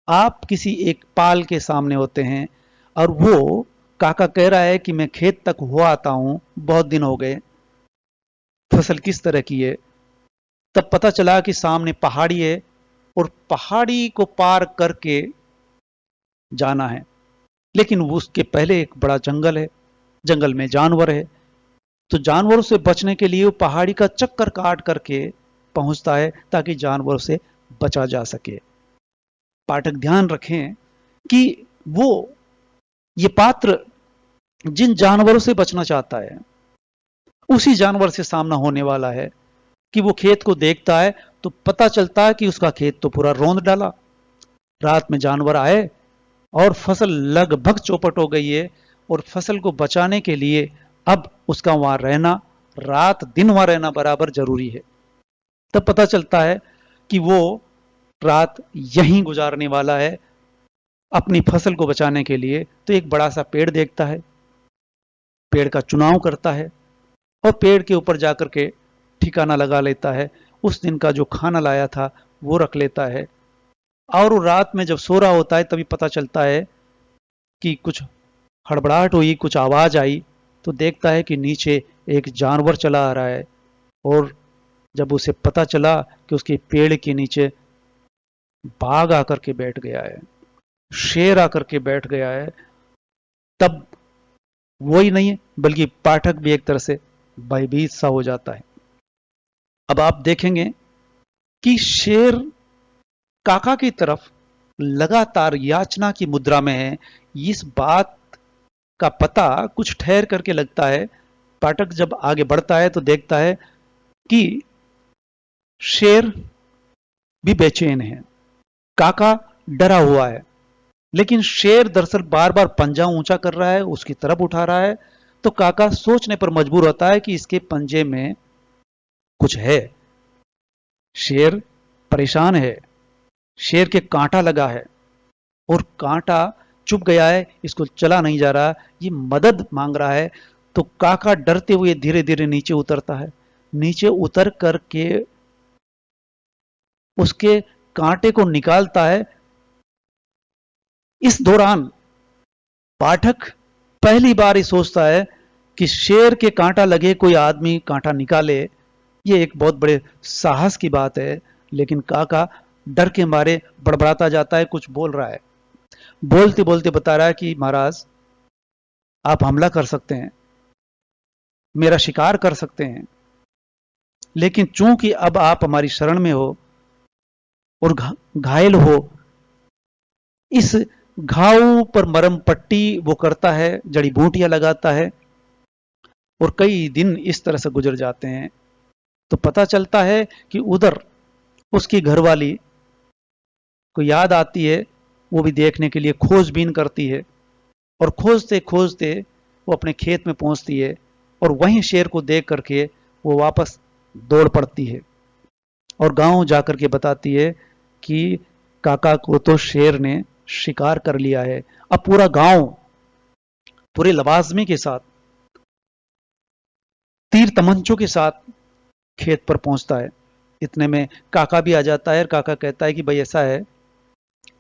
Speaker 1: आप किसी एक पाल के सामने होते हैं और वो काका कह रहा है कि मैं खेत तक हुआ आता हूं, बहुत दिन हो गए, फसल किस तरह की है। तब पता चला कि सामने पहाड़ी है और पहाड़ी को पार करके जाना है, लेकिन उसके पहले एक बड़ा जंगल है, जंगल में जानवर है। तो जानवरों से बचने के लिए वो पहाड़ी का चक्कर काट करके पहुंचता है ताकि जानवरों से बचा जा सके। पाठक ध्यान रखें कि वो ये पात्र जिन जानवरों से बचना चाहता है उसी जानवर से सामना होने वाला है। कि वो खेत को देखता है तो पता चलता है कि उसका खेत तो पूरा रौंद डाला, रात में जानवर आए और फसल लगभग चौपट हो गई है और फसल को बचाने के लिए अब उसका वहां रहना, रात दिन वहां रहना बराबर जरूरी है। तब पता चलता है कि वो रात यहीं गुजारने वाला है अपनी फसल को बचाने के लिए। तो एक बड़ा सा पेड़ देखता है, पेड़ का चुनाव करता है और पेड़ के ऊपर जाकर के ठिकाना लगा लेता है। उस दिन का जो खाना लाया था वो रख लेता है और रात में जब सो रहा होता है तभी पता चलता है कि कुछ हड़बड़ाहट हुई, कुछ आवाज आई। तो देखता है कि नीचे एक जानवर चला आ रहा है और जब उसे पता चला कि उसके पेड़ के नीचे बाघ आकर के बैठ गया है, शेर आकर के बैठ गया है, तब वही नहीं है बल्कि पाठक भी एक तरह से भयभीत सा हो जाता है। अब आप देखेंगे कि शेर काका की तरफ लगातार याचना की मुद्रा में है। इस बात का पता कुछ ठहर करके लगता है। पाठक जब आगे बढ़ता है तो देखता है कि शेर भी बेचैन है, काका डरा हुआ है, लेकिन शेर दरअसल बार बार पंजा ऊंचा कर रहा है, उसकी तरफ उठा रहा है। तो काका सोचने पर मजबूर होता है कि इसके पंजे में कुछ है। शेर परेशान है, शेर के कांटा लगा है और कांटा चुभ गया है, इसको चला नहीं जा रहा, ये मदद मांग रहा है। तो काका डरते हुए धीरे धीरे नीचे उतरता है, नीचे उतर करके उसके कांटे को निकालता है। इस दौरान पाठक पहली बार ही सोचता है कि शेर के कांटा लगे कोई आदमी कांटा निकाले, ये एक बहुत बड़े साहस की बात है। लेकिन काका डर के मारे बड़बड़ाता जाता है, कुछ बोल रहा है, बोलते बोलते बता रहा है कि महाराज आप हमला कर सकते हैं, मेरा शिकार कर सकते हैं, लेकिन चूंकि अब आप हमारी शरण में हो और घायल हो, इस घाव पर मरम पट्टी वो करता है, जड़ी बूटियां लगाता है और कई दिन इस तरह से गुजर जाते हैं। तो पता चलता है कि उधर उसकी घरवाली को याद आती है, वो भी देखने के लिए खोजबीन करती है और खोजते खोजते वो अपने खेत में पहुंचती है और वहीं शेर को देख करके वो वापस दौड़ पड़ती है और गांव जाकर के बताती है कि काका को तो शेर ने शिकार कर लिया है। अब पूरा गांव पूरे लवाजमे के साथ, तीर तमंचों के साथ खेत पर पहुंचता है। इतने में काका भी आ जाता है और काका कहता है कि भाई ऐसा है,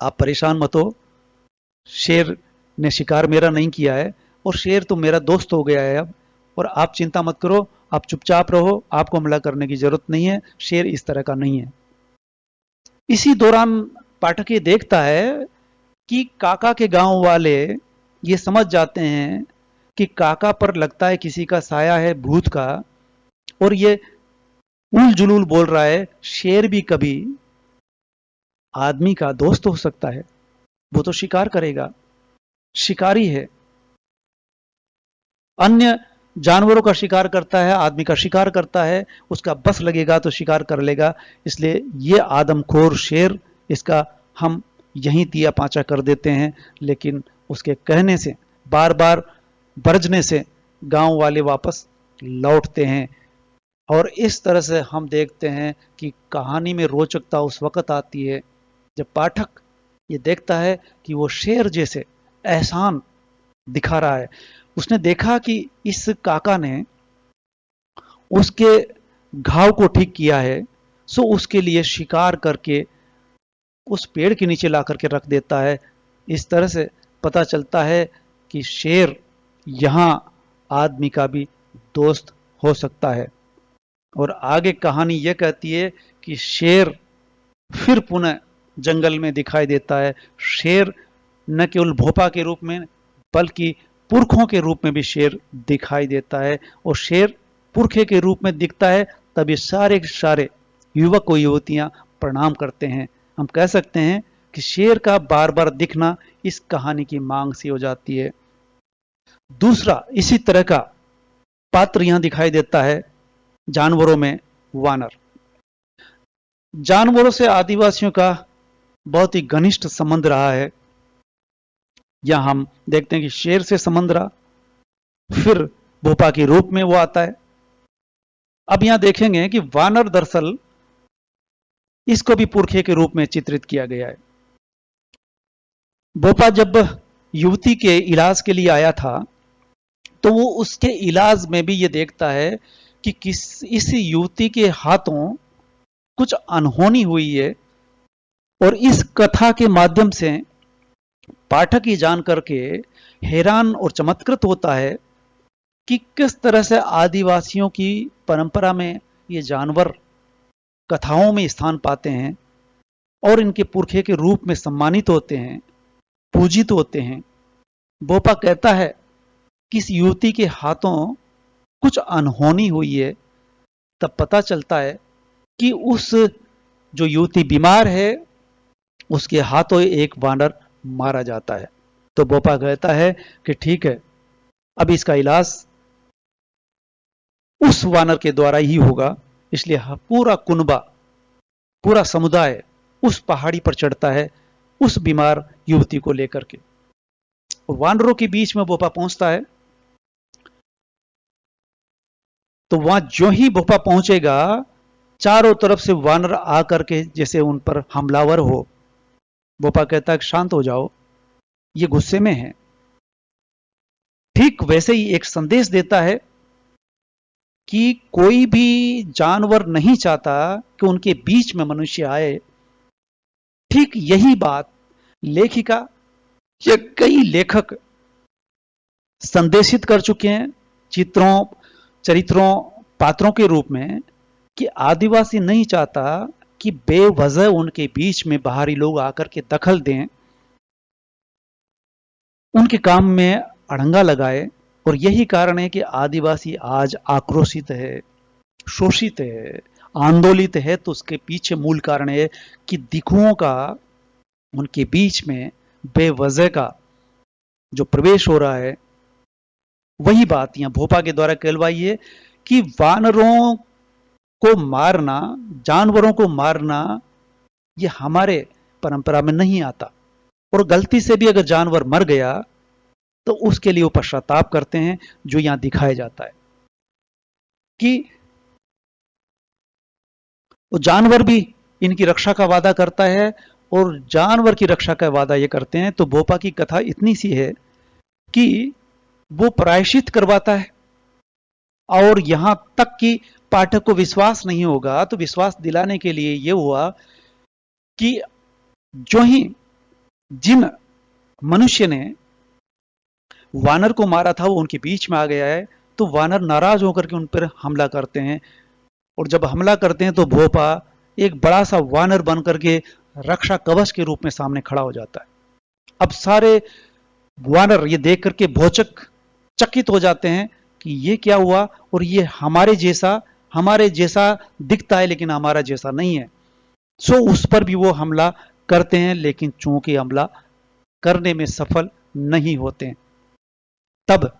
Speaker 1: आप परेशान मत हो, शेर ने शिकार मेरा नहीं किया है और शेर तो मेरा दोस्त हो गया है अब, और आप चिंता मत करो, आप चुपचाप रहो, आपको हमला करने की जरूरत नहीं है, शेर इस तरह का नहीं है। इसी दौरान पाठक ये देखता है कि काका के गांव वाले ये समझ जाते हैं कि काका पर लगता है किसी का साया है भूत का, और ये उल जुलूल बोल रहा है शेर भी कभी आदमी का दोस्त हो सकता है, वो तो शिकार करेगा, शिकारी है, अन्य जानवरों का शिकार करता है, आदमी का शिकार करता है, उसका बस लगेगा तो शिकार कर लेगा। इसलिए ये आदमखोर शेर, इसका हम यहीं तिया पांचा कर देते हैं। लेकिन उसके कहने से, बार बार बरजने से गांव वाले वापस लौटते हैं। और इस तरह से हम देखते हैं कि कहानी में रोचकता उस वक्त आती है जब पाठक ये देखता है कि वो शेर जैसे एहसान दिखा रहा है। उसने देखा कि इस काका ने उसके घाव को ठीक किया है, सो उसके लिए शिकार करके उस पेड़ के नीचे ला करके रख देता है। इस तरह से पता चलता है कि शेर यहां आदमी का भी दोस्त हो सकता है। और आगे कहानी यह कहती है कि शेर फिर पुनः जंगल में दिखाई देता है। शेर न केवल भोपा के रूप में बल्कि पुरखों के रूप में भी शेर दिखाई देता है। और शेर पुरखे के रूप में दिखता है तब ये सारे के सारे युवक व युवतियां प्रणाम करते हैं। हम कह सकते हैं कि शेर का बार बार दिखना इस कहानी की मांग सी हो जाती है। दूसरा इसी तरह का पात्र यहां दिखाई देता है जानवरों में वानर। जानवरों से आदिवासियों का बहुत ही घनिष्ठ संबंध रहा है। यहां हम देखते हैं कि शेर से संबंध रहा, फिर भोपा के रूप में वो आता है। अब यहां देखेंगे कि वानर दरअसल इसको भी पुरखे के रूप में चित्रित किया गया है। भोपा जब युवती के इलाज के लिए आया था तो वो उसके इलाज में भी ये देखता है कि इस युवती के हाथों कुछ अनहोनी हुई है। और इस कथा के माध्यम से पाठक ये जान करके हैरान और चमत्कृत होता है कि किस तरह से आदिवासियों की परंपरा में ये जानवर कथाओं में स्थान पाते हैं और इनके पुरखे के रूप में सम्मानित होते हैं, पूजित होते हैं। बोपा कहता है कि इस युवती के हाथों कुछ अनहोनी हुई है। तब पता चलता है कि उस जो युवती बीमार है उसके हाथों एक वानर मारा जाता है। तो बोपा कहता है कि ठीक है, अब इसका इलाज उस वानर के द्वारा ही होगा। इसलिए पूरा कुनबा, पूरा समुदाय उस पहाड़ी पर चढ़ता है उस बीमार युवती को लेकर के। वानरों के बीच में बोपा पहुंचता है। तो वहां जो ही भोपा पहुंचेगा चारों तरफ से वानर आकर के जैसे उन पर हमलावर हो। भोपा कहता है शांत हो जाओ, ये गुस्से में है। ठीक वैसे ही एक संदेश देता है कि कोई भी जानवर नहीं चाहता कि उनके बीच में मनुष्य आए। ठीक यही बात लेखिका या कई लेखक संदेशित कर चुके हैं चित्रों, चरित्रों, पात्रों के रूप में कि आदिवासी नहीं चाहता कि बेवजह उनके बीच में बाहरी लोग आकर के दखल दें, उनके काम में अड़ंगा लगाए। और यही कारण है कि आदिवासी आज आक्रोशित है, शोषित है, आंदोलित है। तो उसके पीछे मूल कारण है कि दिखुओं का उनके बीच में बेवजह का जो प्रवेश हो रहा है। वही बात यहां भोपा के द्वारा कहलवाई है कि वानरों को मारना, जानवरों को मारना, ये हमारे परंपरा में नहीं आता। और गलती से भी अगर जानवर मर गया तो उसके लिए वो पश्चाताप करते हैं, जो यहां दिखाया जाता है कि वो जानवर भी इनकी रक्षा का वादा करता है और जानवर की रक्षा का वादा ये करते हैं। तो भोपा की कथा इतनी सी है कि वो प्रायश्चित करवाता है। और यहां तक कि पाठक को विश्वास नहीं होगा तो विश्वास दिलाने के लिए यह हुआ कि जो ही जिन मनुष्य ने वानर को मारा था वो उनके बीच में आ गया है। तो वानर नाराज होकर के उन पर हमला करते हैं। और जब हमला करते हैं तो भोपा एक बड़ा सा वानर बन करके रक्षा कवच के रूप में सामने खड़ा हो जाता है। अब सारे वानर ये देख करके भौचक चकित हो जाते हैं कि ये क्या हुआ, और ये हमारे जैसा दिखता है लेकिन हमारा जैसा नहीं है। सो उस पर भी वो हमला करते हैं, लेकिन चूंकि हमला करने में सफल नहीं होते। तब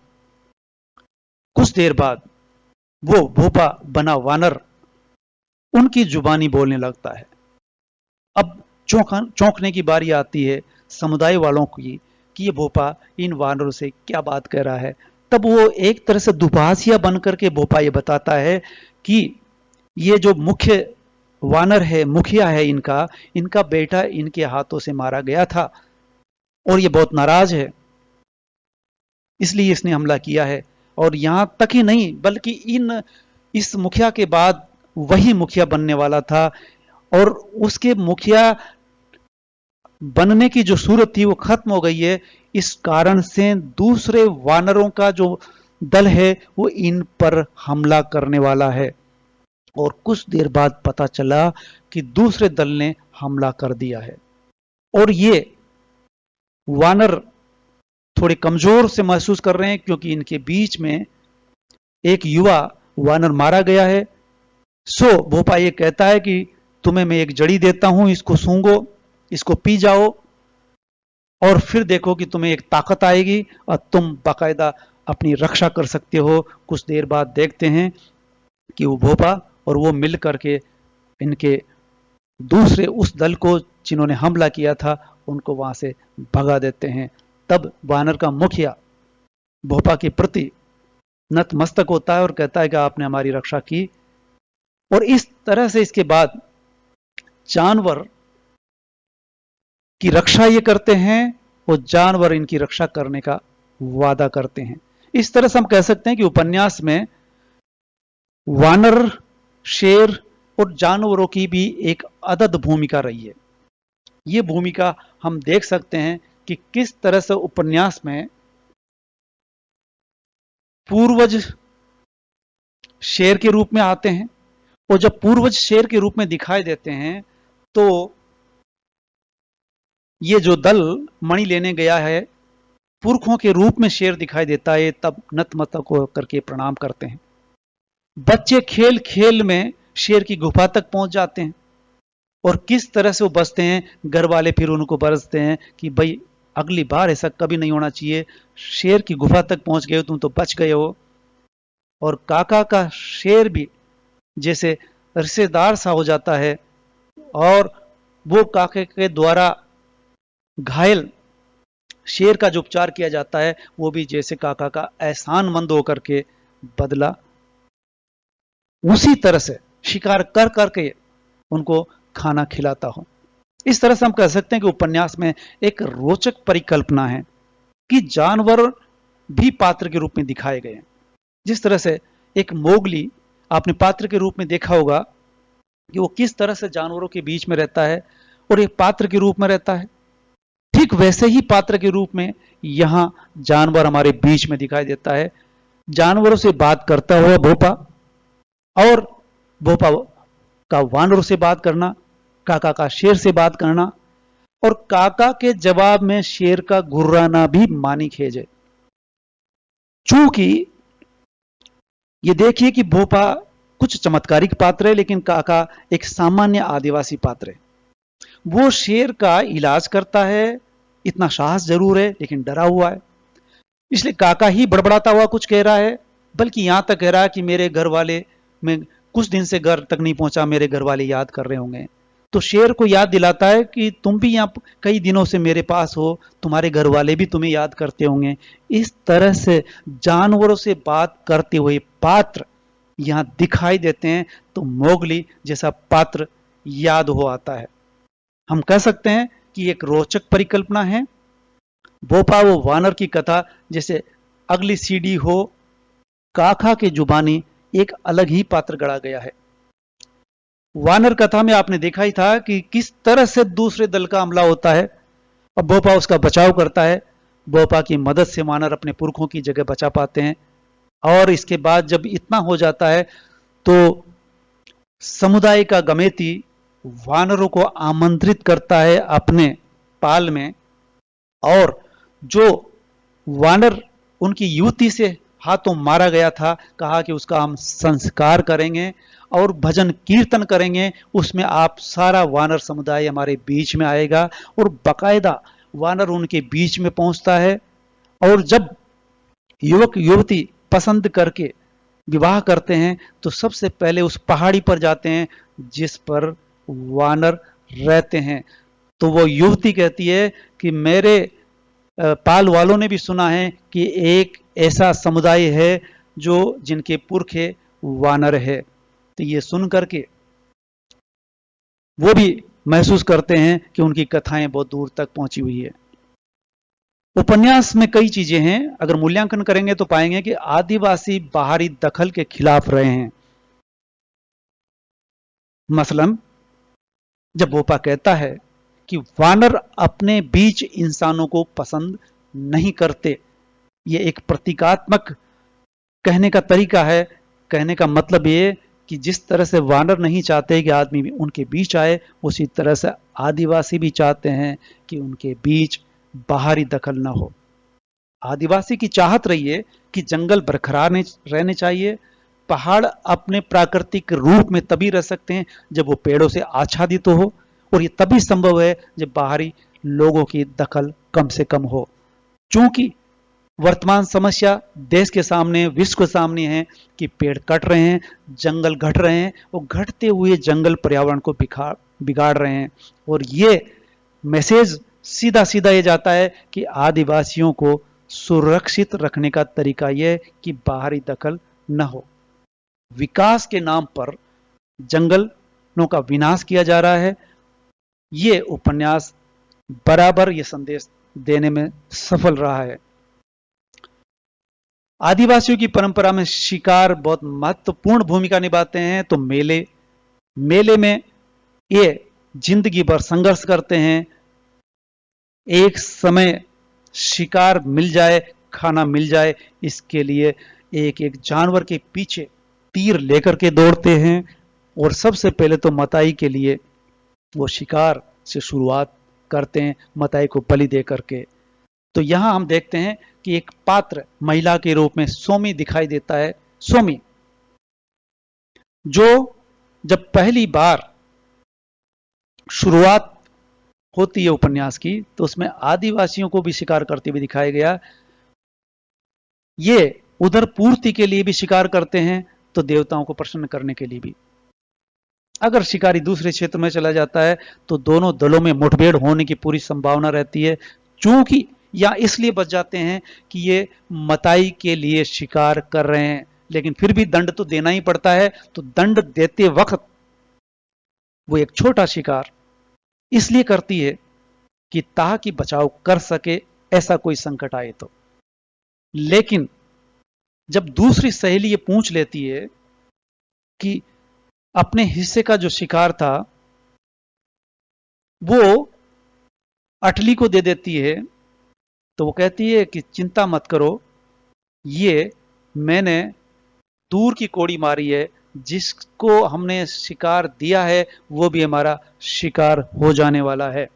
Speaker 1: कुछ देर बाद वो भोपा बना वानर उनकी जुबानी बोलने लगता है। अब चौंकने की बारी आती है समुदाय वालों की कि ये भोपा इन वानरों से क्या बात कर रहा है। तब वो एक तरह से दुभाषिया बन करके भोपा ये बताता है कि ये जो मुख्य वानर है, मुखिया है इनका बेटा इनके हाथों से मारा गया था और ये बहुत नाराज है, इसलिए इसने हमला किया है। और यहां तक ही नहीं बल्कि इस मुखिया के बाद वही मुखिया बनने वाला था, और उसके मुखिया बनने की जो सूरत थी वो खत्म हो गई है। इस कारण से दूसरे वानरों का जो दल है वो इन पर हमला करने वाला है। और कुछ देर बाद पता चला कि दूसरे दल ने हमला कर दिया है, और ये वानर थोड़े कमजोर से महसूस कर रहे हैं क्योंकि इनके बीच में एक युवा वानर मारा गया है। सो भोपा ये कहता है कि तुम्हें मैं एक जड़ी देता हूं, इसको सूंघो, इसको पी जाओ, और फिर देखो कि तुम्हें एक ताकत आएगी और तुम बाकायदा अपनी रक्षा कर सकते हो। कुछ देर बाद देखते हैं कि वो भोपा और वो मिल करके इनके दूसरे उस दल को जिन्होंने हमला किया था उनको वहां से भगा देते हैं। तब वानर का मुखिया भोपा के प्रति नतमस्तक होता है और कहता है कि आपने हमारी रक्षा की। और इस तरह से इसके बाद जानवर की रक्षा ये करते हैं और जानवर इनकी रक्षा करने का वादा करते हैं। इस तरह से हम कह सकते हैं कि उपन्यास में वानर, शेर और जानवरों की भी एक अदद भूमिका रही है। ये भूमिका हम देख सकते हैं कि किस तरह से उपन्यास में पूर्वज शेर के रूप में आते हैं, और जब पूर्वज शेर के रूप में दिखाई देते हैं तो ये जो दल मणि लेने गया है पुरखों के रूप में शेर दिखाई देता है, तब नतमस्तक होकर के प्रणाम करते हैं। बच्चे खेल खेल में शेर की गुफा तक पहुंच जाते हैं, और किस तरह से वो बचते हैं, घर वाले फिर उनको बरसते हैं कि भाई अगली बार ऐसा कभी नहीं होना चाहिए, शेर की गुफा तक पहुंच गए हो तुम तो बच गए हो। और काका का शेर भी जैसे रिश्तेदार सा हो जाता है, और वो काके के द्वारा घायल शेर का जो उपचार किया जाता है वो भी जैसे काका का एहसानमंद होकर के बदला उसी तरह से शिकार कर करके उनको खाना खिलाता हो। इस तरह से हम कह सकते हैं कि उपन्यास में एक रोचक परिकल्पना है कि जानवर भी पात्र के रूप में दिखाए गए हैं। जिस तरह से एक मोगली आपने पात्र के रूप में देखा होगा कि वो किस तरह से जानवरों के बीच में रहता है और एक पात्र के रूप में रहता है, ठीक वैसे ही पात्र के रूप में यहां जानवर हमारे बीच में दिखाई देता है। जानवरों से बात करता हुआ भोपा, और भोपा का वानरों से बात करना, काका का शेर से बात करना, और काका के जवाब में शेर का घुर्राना भी मानी खेज है। चूंकि ये देखिए कि भोपा कुछ चमत्कारिक पात्र है लेकिन काका एक सामान्य आदिवासी पात्र है। वो शेर का इलाज करता है, इतना साहस जरूर है लेकिन डरा हुआ है, इसलिए काका ही बड़बड़ाता हुआ कुछ कह रहा है, बल्कि यहां तक कह रहा है कि मेरे घर वाले, मैं कुछ दिन से घर तक नहीं पहुंचा, मेरे घर वाले याद कर रहे होंगे। तो शेर को याद दिलाता है कि तुम भी यहाँ कई दिनों से मेरे पास हो, तुम्हारे घर वाले भी तुम्हें याद करते होंगे। इस तरह से जानवरों से बात करते हुए पात्र यहां दिखाई देते हैं, तो मोगली जैसा पात्र याद हो आता है। हम कह सकते हैं कि एक रोचक परिकल्पना है। भोपा वो वानर की कथा जैसे अगली सीढ़ी हो, काका की जुबानी एक अलग ही पात्र गढ़ा गया है। वानर कथा में आपने देखा ही था कि किस तरह से दूसरे दल का हमला होता है और भोपा उसका बचाव करता है। भोपा की मदद से वानर अपने पुरखों की जगह बचा पाते हैं, और इसके बाद जब इतना हो जाता है तो समुदाय का गमेती वानरों को आमंत्रित करता है अपने पाल में, और जो वानर उनकी युवती से हाथों मारा गया था, कहा कि उसका हम संस्कार करेंगे और भजन कीर्तन करेंगे, उसमें आप सारा वानर समुदाय हमारे बीच में आएगा। और बाकायदा वानर उनके बीच में पहुंचता है। और जब युवक युवती पसंद करके विवाह करते हैं तो सबसे पहले उस पहाड़ी पर जाते हैं जिस पर वानर रहते हैं। तो वो युवती कहती है कि मेरे पाल वालों ने भी सुना है कि एक ऐसा समुदाय है जो जिनके पुरखे वानर है। तो ये सुन करके वो भी महसूस करते हैं कि उनकी कथाएं बहुत दूर तक पहुंची हुई है। उपन्यास में कई चीजें हैं, अगर मूल्यांकन करेंगे तो पाएंगे कि आदिवासी बाहरी दखल के खिलाफ रहे हैं। मसलन जब भोपा कहता है कि वानर अपने बीच इंसानों को पसंद नहीं करते, ये एक प्रतीकात्मक कहने का तरीका है। कहने का मतलब ये कि जिस तरह से वानर नहीं चाहते कि आदमी भी उनके बीच आए, उसी तरह से आदिवासी भी चाहते हैं कि उनके बीच बाहरी दखल ना हो। आदिवासी की चाहत रही है कि जंगल बरकरार रहने चाहिए। पहाड़ अपने प्राकृतिक रूप में तभी रह सकते हैं जब वो पेड़ों से आच्छादित तो हो, और ये तभी संभव है जब बाहरी लोगों की दखल कम से कम हो। चूंकि वर्तमान समस्या देश के सामने, विश्व के सामने है कि पेड़ कट रहे हैं, जंगल घट रहे हैं, और घटते हुए जंगल पर्यावरण को बिगाड़ रहे हैं। और ये मैसेज सीधा सीधा ये जाता है कि आदिवासियों को सुरक्षित रखने का तरीका यह कि बाहरी दखल न हो। विकास के नाम पर जंगलों का विनाश किया जा रहा है। ये उपन्यास बराबर ये संदेश देने में सफल रहा है। आदिवासियों की परंपरा में शिकार बहुत महत्वपूर्ण भूमिका निभाते हैं। तो मेले मेले में ये जिंदगी भर संघर्ष करते हैं। एक समय शिकार मिल जाए, खाना मिल जाए, इसके लिए एक एक जानवर के पीछे तीर लेकर के दौड़ते हैं। और सबसे पहले तो मताई के लिए वो शिकार से शुरुआत करते हैं, मताई को बलि दे करके। तो यहां हम देखते हैं कि एक पात्र महिला के रूप में सोमी दिखाई देता है। सोमी जो जब पहली बार शुरुआत होती है उपन्यास की, तो उसमें आदिवासियों को भी शिकार करते हुए दिखाया गया। ये उधर पूर्ति के लिए भी शिकार करते हैं, तो देवताओं को प्रसन्न करने के लिए भी। अगर शिकारी दूसरे क्षेत्र में चला जाता है तो दोनों दलों में मुठभेड़ होने की पूरी संभावना रहती है। चूंकि या इसलिए बच जाते हैं कि ये मताई के लिए शिकार कर रहे हैं, लेकिन फिर भी दंड तो देना ही पड़ता है। तो दंड देते वक्त वो एक छोटा शिकार इसलिए करती है कि ताकि बचाव कर सके, ऐसा कोई संकट आए तो। लेकिन जब दूसरी सहेली ये पूछ लेती है कि अपने हिस्से का जो शिकार था वो अटली को दे देती है, तो वो कहती है कि चिंता मत करो, ये मैंने दूर की कोड़ी मारी है, जिसको हमने शिकार दिया है वो भी हमारा शिकार हो जाने वाला है।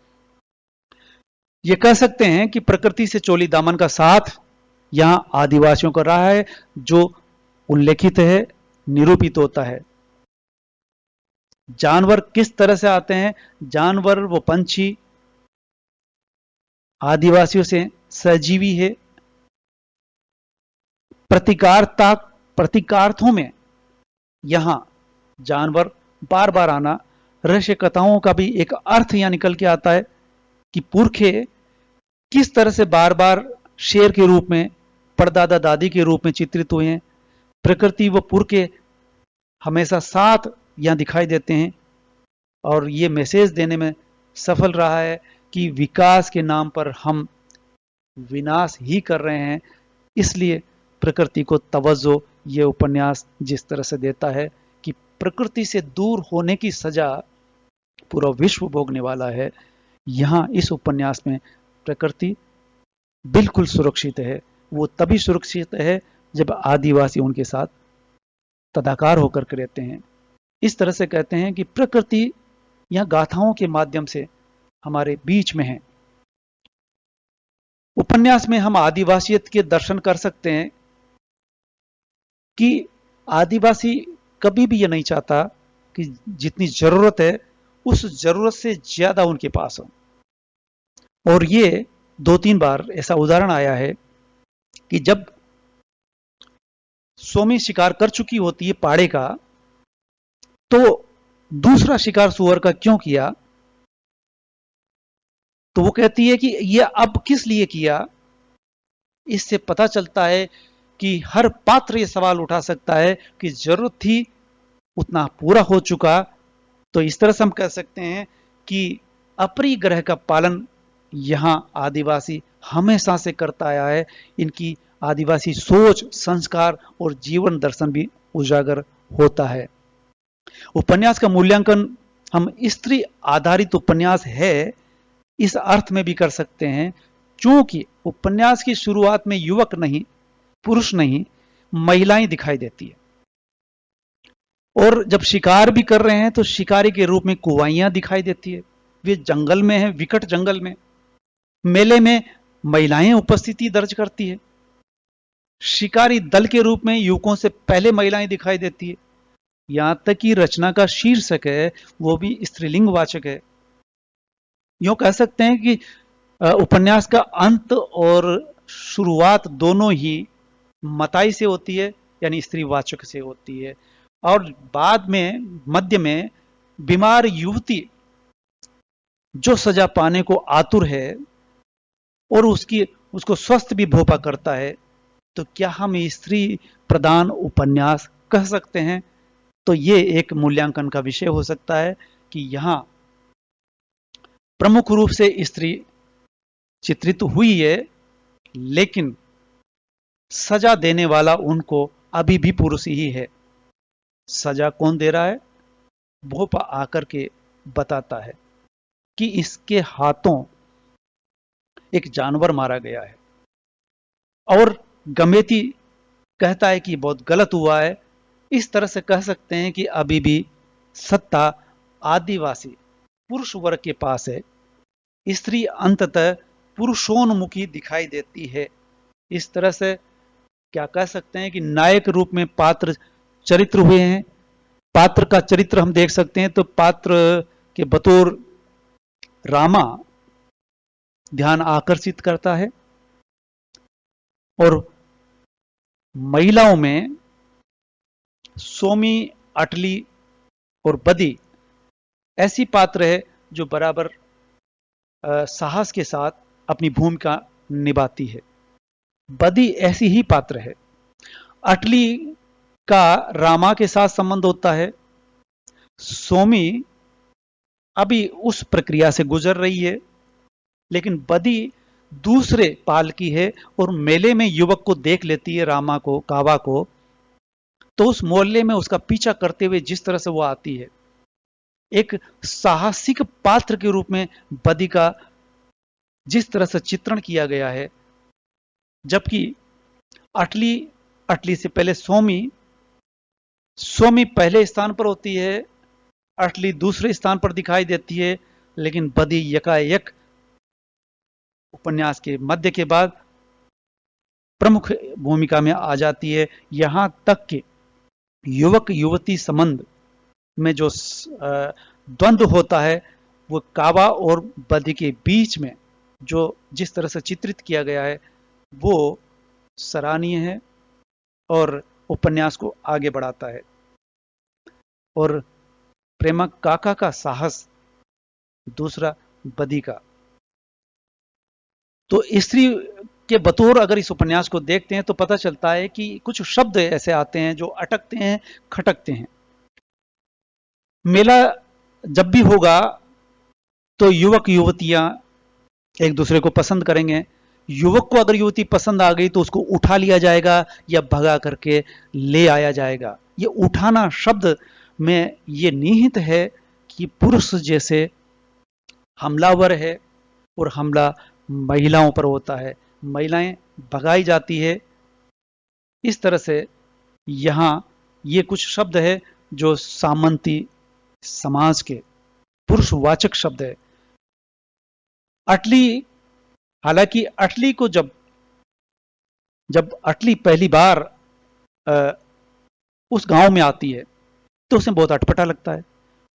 Speaker 1: ये कह सकते हैं कि प्रकृति से चोली दामन का साथ यहां आदिवासियों का रहा है, जो उल्लेखित है, निरूपित होता है। जानवर किस तरह से आते हैं? जानवर वो पंछी आदिवासियों से सजीवी है। प्रतिकारता प्रतीकार्थों में यहां जानवर बार बार आना रहस्य कथाओं का भी एक अर्थ यहां निकल के आता है कि पुरखे किस तरह से बार बार शेर के रूप में, परदादा दादी के रूप में चित्रित हुए हैं। प्रकृति व पुरखे हमेशा साथ यहां दिखाई देते हैं। और ये मैसेज देने में सफल रहा है कि विकास के नाम पर हम विनाश ही कर रहे हैं। इसलिए प्रकृति को तवज्जो ये उपन्यास जिस तरह से देता है कि प्रकृति से दूर होने की सजा पूरा विश्व भोगने वाला है, यहां इस उपन्यास में प्रकृति बिल्कुल सुरक्षित है। वो तभी सुरक्षित है जब आदिवासी उनके साथ तदाकार होकर के रहते हैं। इस तरह से कहते हैं कि प्रकृति यह गाथाओं के माध्यम से हमारे बीच में है। उपन्यास में हम आदिवासियत के दर्शन कर सकते हैं कि आदिवासी कभी भी ये नहीं चाहता कि जितनी जरूरत है उस जरूरत से ज्यादा उनके पास हो। और ये 2-3 बार ऐसा उदाहरण आया है कि जब सोमी शिकार कर चुकी होती है पाड़े का, तो दूसरा शिकार सुअर का क्यों किया, तो वो कहती है कि ये अब किस लिए किया। इससे पता चलता है कि हर पात्र ये सवाल उठा सकता है कि जरूरत थी उतना पूरा हो चुका। तो इस तरह से हम कह सकते हैं कि अपरिग्रह का पालन यहां आदिवासी हमेशा से करता आया है। इनकी आदिवासी सोच, संस्कार और जीवन दर्शन भी उजागर होता है। उपन्यास का मूल्यांकन हम स्त्री आधारित उपन्यास है इस अर्थ में भी कर सकते हैं, क्योंकि उपन्यास की शुरुआत में युवक नहीं, पुरुष नहीं, महिलाएं दिखाई देती है। और जब शिकार भी कर रहे हैं तो शिकारी के रूप में कुवाइयां दिखाई देती है। वे जंगल में है, विकट जंगल में। मेले में महिलाएं उपस्थिति दर्ज करती है। शिकारी दल के रूप में युवकों से पहले महिलाएं दिखाई देती है। यहां तक कि रचना का शीर्षक है वो भी स्त्रीलिंग वाचक है। यूं कह सकते हैं कि उपन्यास का अंत और शुरुआत दोनों ही मताई से होती है, यानी स्त्रीवाचक से होती है। और बाद में मध्य में बीमार युवती जो सजा पाने को आतुर है और उसको स्वस्थ भी भोपा करता है। तो क्या हम स्त्री प्रधान उपन्यास कह सकते हैं? तो ये एक मूल्यांकन का विषय हो सकता है कि यहां प्रमुख रूप से स्त्री चित्रित हुई है, लेकिन सजा देने वाला उनको अभी भी पुरुष ही है। सजा कौन दे रहा है? भोपा आकर के बताता है कि इसके हाथों एक जानवर मारा गया है। और गमेती कहता है कि बहुत गलत हुआ है। इस तरह से कह सकते हैं कि अभी भी सत्ता आदिवासी पुरुष वर्ग के पास है। स्त्री अंततः पुरुषोन्मुखी दिखाई देती है। इस तरह से क्या कह सकते हैं कि नायक रूप में पात्र चरित्र हुए हैं। पात्र का चरित्र हम देख सकते हैं तो पात्र के बतौर रामा ध्यान आकर्षित करता है। और महिलाओं में सोमी, अटली और बदी ऐसी पात्र है जो बराबर साहस के साथ अपनी भूमिका निभाती है। बदी ऐसी ही पात्र है। अटली का रामा के साथ संबंध होता है। सोमी अभी उस प्रक्रिया से गुजर रही है, लेकिन बदी दूसरे पाल की है और मेले में युवक को देख लेती है, रामा को, कावा को। तो उस मोहल्ले में उसका पीछा करते हुए जिस तरह से वो आती है, एक साहसिक पात्र के रूप में बदी का जिस तरह से चित्रण किया गया है। जबकि अटली अटली से पहले सोमी सोमी पहले स्थान पर होती है, अटली दूसरे स्थान पर दिखाई देती है। लेकिन बदी यकायक उपन्यास के मध्य के बाद प्रमुख भूमिका में आ जाती है। यहां तक कि युवक युवती संबंध में जो द्वंद्व होता है वो कावा और बदी के बीच में जो जिस तरह से चित्रित किया गया है वो सराहनीय है और उपन्यास को आगे बढ़ाता है। और प्रेमा काका का साहस, दूसरा बदी का। तो स्त्री के बतौर अगर इस उपन्यास को देखते हैं तो पता चलता है कि कुछ शब्द ऐसे आते हैं जो अटकते हैं, खटकते हैं। मेला जब भी होगा तो युवक युवतियां एक दूसरे को पसंद करेंगे। युवक को अगर युवती पसंद आ गई तो उसको उठा लिया जाएगा या भगा करके ले आया जाएगा। ये उठाना शब्द में ये निहित है कि पुरुष जैसे हमलावर है और हमला महिलाओं पर होता है, महिलाएं भगाई जाती है। इस तरह से यहां ये कुछ शब्द है जो सामंती समाज के पुरुषवाचक शब्द है। अटली हालांकि अटली को जब जब अटली पहली बार उस गांव में आती है तो उसे बहुत अटपटा लगता है।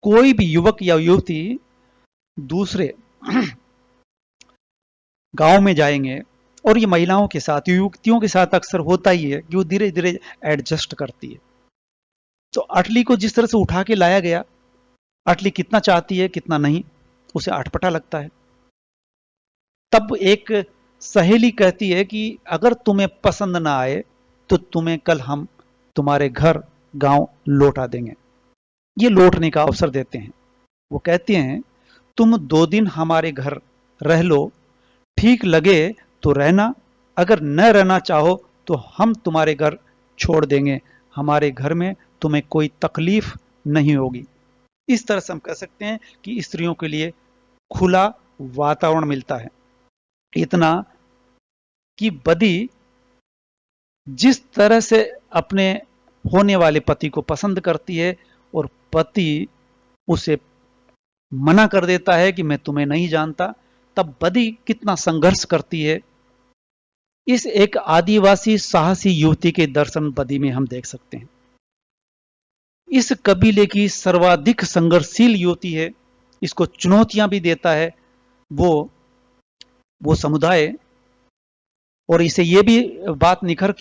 Speaker 1: कोई भी युवक या युवती दूसरे गांव में जाएंगे, और ये महिलाओं के साथ, युवतियों के साथ अक्सर होता ही है कि वो धीरे धीरे एडजस्ट करती है। तो अटली को जिस तरह से उठा के लाया गया, अटली कितना चाहती है कितना नहीं, उसे अटपटा लगता है। तब एक सहेली कहती है कि अगर तुम्हें पसंद ना आए तो तुम्हें कल हम तुम्हारे घर गांव लौटा देंगे। ये लौटने का अवसर देते हैं। वो कहते हैं तुम 2 दिन हमारे घर रह लो, ठीक लगे तो रहना, अगर न रहना चाहो तो हम तुम्हारे घर छोड़ देंगे, हमारे घर में तुम्हें कोई तकलीफ नहीं होगी। इस तरह से हम कह सकते हैं कि स्त्रियों के लिए खुला वातावरण मिलता है। इतना कि बदी जिस तरह से अपने होने वाले पति को पसंद करती है और पति उसे मना कर देता है कि मैं तुम्हें नहीं जानता, तब बदी कितना संघर्ष करती है। इस एक आदिवासी साहसी युवती के दर्शन बदी में हम देख सकते हैं। इस कबीले की सर्वाधिक संघर्षशील युवती है, इसको चुनौतियां भी देता है वो समुदाय। और इसे ये भी बात निकल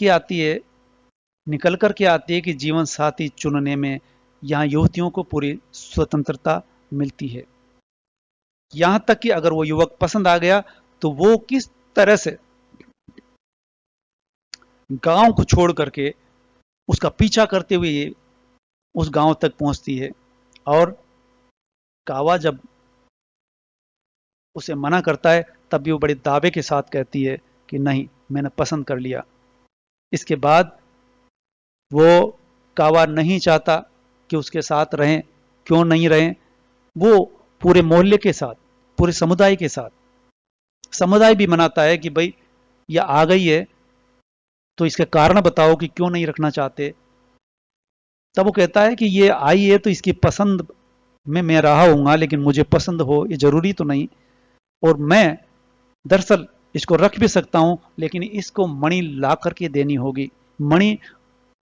Speaker 1: कर के आती है कि जीवन साथी चुनने में यहां युवतियों को पूरी स्वतंत्रता मिलती है। यहां तक कि अगर वो युवक पसंद आ गया तो वो किस तरह से गांव को छोड़ करके उसका पीछा करते हुए ये उस गांव तक पहुंचती है। और कावा जब उसे मना करता है तब भी वो बड़े दावे के साथ कहती है कि नहीं, मैंने पसंद कर लिया। इसके बाद वो कावा नहीं चाहता कि उसके साथ रहें। क्यों नहीं रहें? वो पूरे मोहल्ले के साथ, पूरे समुदाय के साथ, समुदाय भी मनाता है कि भाई यह आ गई है तो इसके कारण बताओ कि क्यों नहीं रखना चाहते। तब वो कहता है कि ये आई है तो इसकी पसंद में मैं रहा हूँगा, लेकिन मुझे पसंद हो ये जरूरी तो नहीं, और मैं दरअसल इसको रख भी सकता हूं, लेकिन इसको मणि ला करके देनी होगी। मणि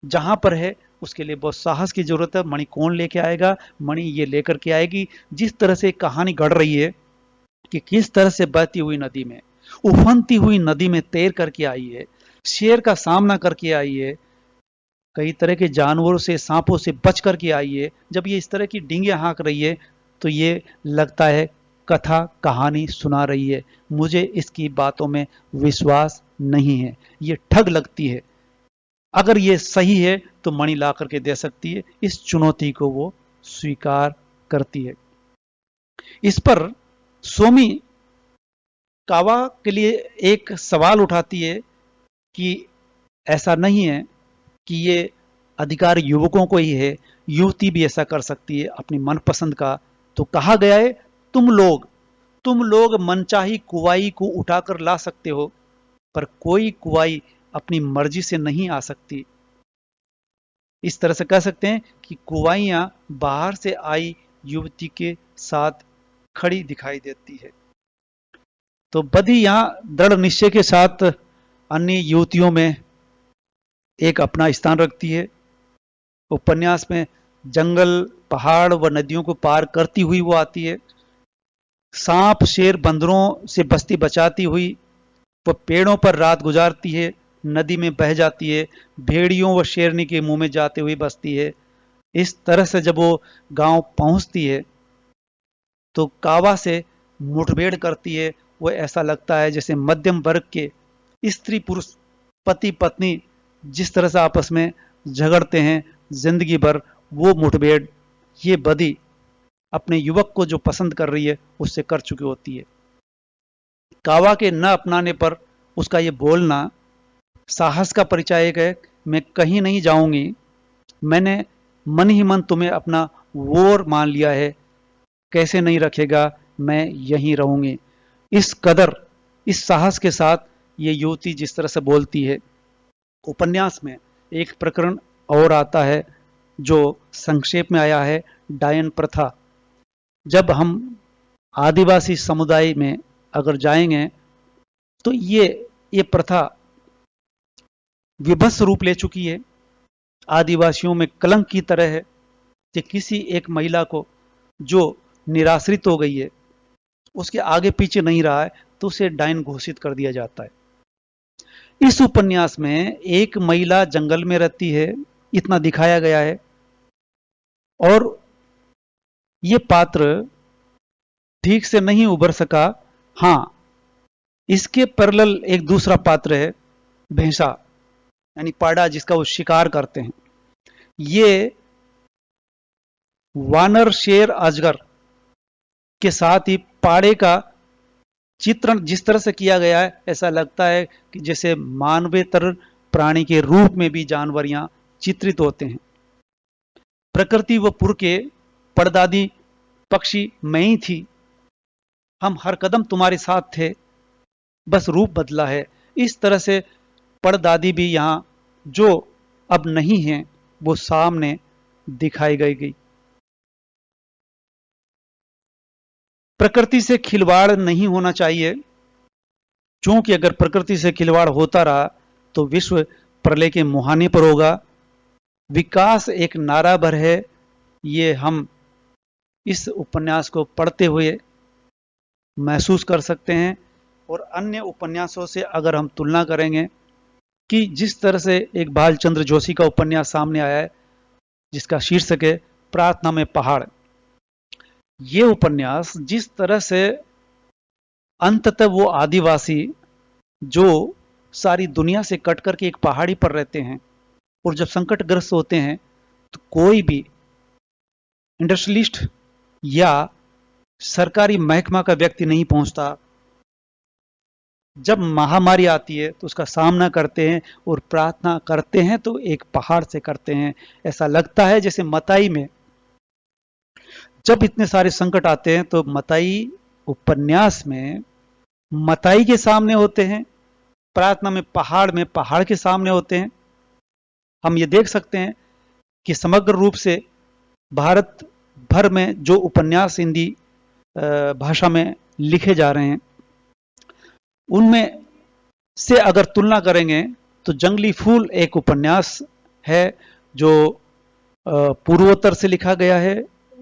Speaker 1: जहां पर है उसके लिए बहुत साहस की जरूरत है। मणि कौन लेके आएगा? मणि ये लेकर के आएगी। जिस तरह से कहानी गढ़ रही है कि किस तरह से बहती हुई नदी में, उफनती हुई नदी में तैर करके आई है, शेर का सामना करके आई है, कई तरह के जानवरों से, सांपों से बच करके आई है। जब ये इस तरह की डींगे हाँक रही है तो ये लगता है कथा कहानी सुना रही है। मुझे इसकी बातों में विश्वास नहीं है, ये ठग लगती है। अगर ये सही है तो मणि ला करके दे सकती है। इस चुनौती को वो स्वीकार करती है। इस पर सोमी कावा के लिए एक सवाल उठाती है कि ऐसा नहीं है कि ये अधिकार युवकों को ही है, युवती भी ऐसा कर सकती है अपनी मनपसंद का। तो कहा गया है तुम लोग मनचाही कुवाई को उठाकर ला सकते हो, पर कोई कुवाई अपनी मर्जी से नहीं आ सकती। इस तरह से कह सकते हैं कि कुवाइयां बाहर से आई युवती के साथ खड़ी दिखाई देती है। तो बदी यहां दृढ़ निश्चय के साथ अन्य युवतियों में एक अपना स्थान रखती है। उपन्यास में जंगल, पहाड़ व नदियों को पार करती हुई वो आती है। सांप, शेर, बंदरों से बस्ती बचाती हुई वो पेड़ों पर रात गुजारती है, नदी में बह जाती है, भेड़ियों व शेरनी के मुंह में जाते हुए बसती है। इस तरह से जब वो गांव पहुंचती है तो कावा से मुठभेड़ करती है। वो ऐसा लगता है जैसे मध्यम वर्ग के स्त्री पुरुष, पति पत्नी जिस तरह से आपस में झगड़ते हैं जिंदगी भर, वो मुठभेड़ ये बदी अपने युवक को जो पसंद कर रही है उससे कर चुकी होती है। कावा के न अपनाने पर उसका ये बोलना साहस का परिचायक है। मैं कहीं नहीं जाऊंगी, मैंने मन ही मन तुम्हें अपना वोर मान लिया है, कैसे नहीं रखेगा, मैं यहीं रहूंगी। इस कदर, इस साहस के साथ ये युवती जिस तरह से बोलती है। उपन्यास में एक प्रकरण और आता है जो संक्षेप में आया है, डायन प्रथा। जब हम आदिवासी समुदाय में अगर जाएंगे तो ये प्रथा विभत्स रूप ले चुकी है, आदिवासियों में कलंक की तरह है कि किसी एक महिला को जो निराश्रित हो गई है, उसके आगे पीछे नहीं रहा है, तो उसे डायन घोषित कर दिया जाता है। इस उपन्यास में एक महिला जंगल में रहती है, इतना दिखाया गया है, और ये पात्र ठीक से नहीं उभर सका। हाँ, इसके पैरेलल एक दूसरा पात्र है, भैंसा यानी पाड़ा, जिसका वो शिकार करते हैं। ये वानर, शेर, अजगर के साथ ही पाड़े का चित्रण जिस तरह से किया गया है, ऐसा लगता है कि जैसे मानवेतर प्राणी के रूप में भी जानवर यहां चित्रित होते हैं। प्रकृति व पुर के परदादी पक्षी मैं ही थी, हम हर कदम तुम्हारे साथ थे, बस रूप बदला है। इस तरह से परदादी भी यहां जो अब नहीं है, वो सामने दिखाई गई। प्रकृति से खिलवाड़ नहीं होना चाहिए, क्योंकि अगर प्रकृति से खिलवाड़ होता रहा तो विश्व प्रलय के मुहाने पर होगा। विकास एक नारा भर है, ये हम इस उपन्यास को पढ़ते हुए महसूस कर सकते हैं। और अन्य उपन्यासों से अगर हम तुलना करेंगे कि जिस तरह से एक भालचंद्र जोशी का उपन्यास सामने आया है, जिसका शीर्षक है प्रार्थना में पहाड़, ये उपन्यास जिस तरह से अंततः वो आदिवासी जो सारी दुनिया से कट करके एक पहाड़ी पर रहते हैं, और जब संकटग्रस्त होते हैं तो कोई भी इंडस्ट्रियलिस्ट या सरकारी महकमा का व्यक्ति नहीं पहुंचता। जब महामारी आती है तो उसका सामना करते हैं और प्रार्थना करते हैं तो एक पहाड़ से करते हैं। ऐसा लगता है जैसे मताई में जब इतने सारे संकट आते हैं तो मताई उपन्यास में मताई के सामने होते हैं, प्रार्थना में पहाड़ के सामने होते हैं। हम ये देख सकते हैं कि समग्र रूप से भारत भर में जो उपन्यास हिंदी भाषा में लिखे जा रहे हैं, उनमें से अगर तुलना करेंगे तो जंगली फूल एक उपन्यास है जो पूर्वोत्तर से लिखा गया है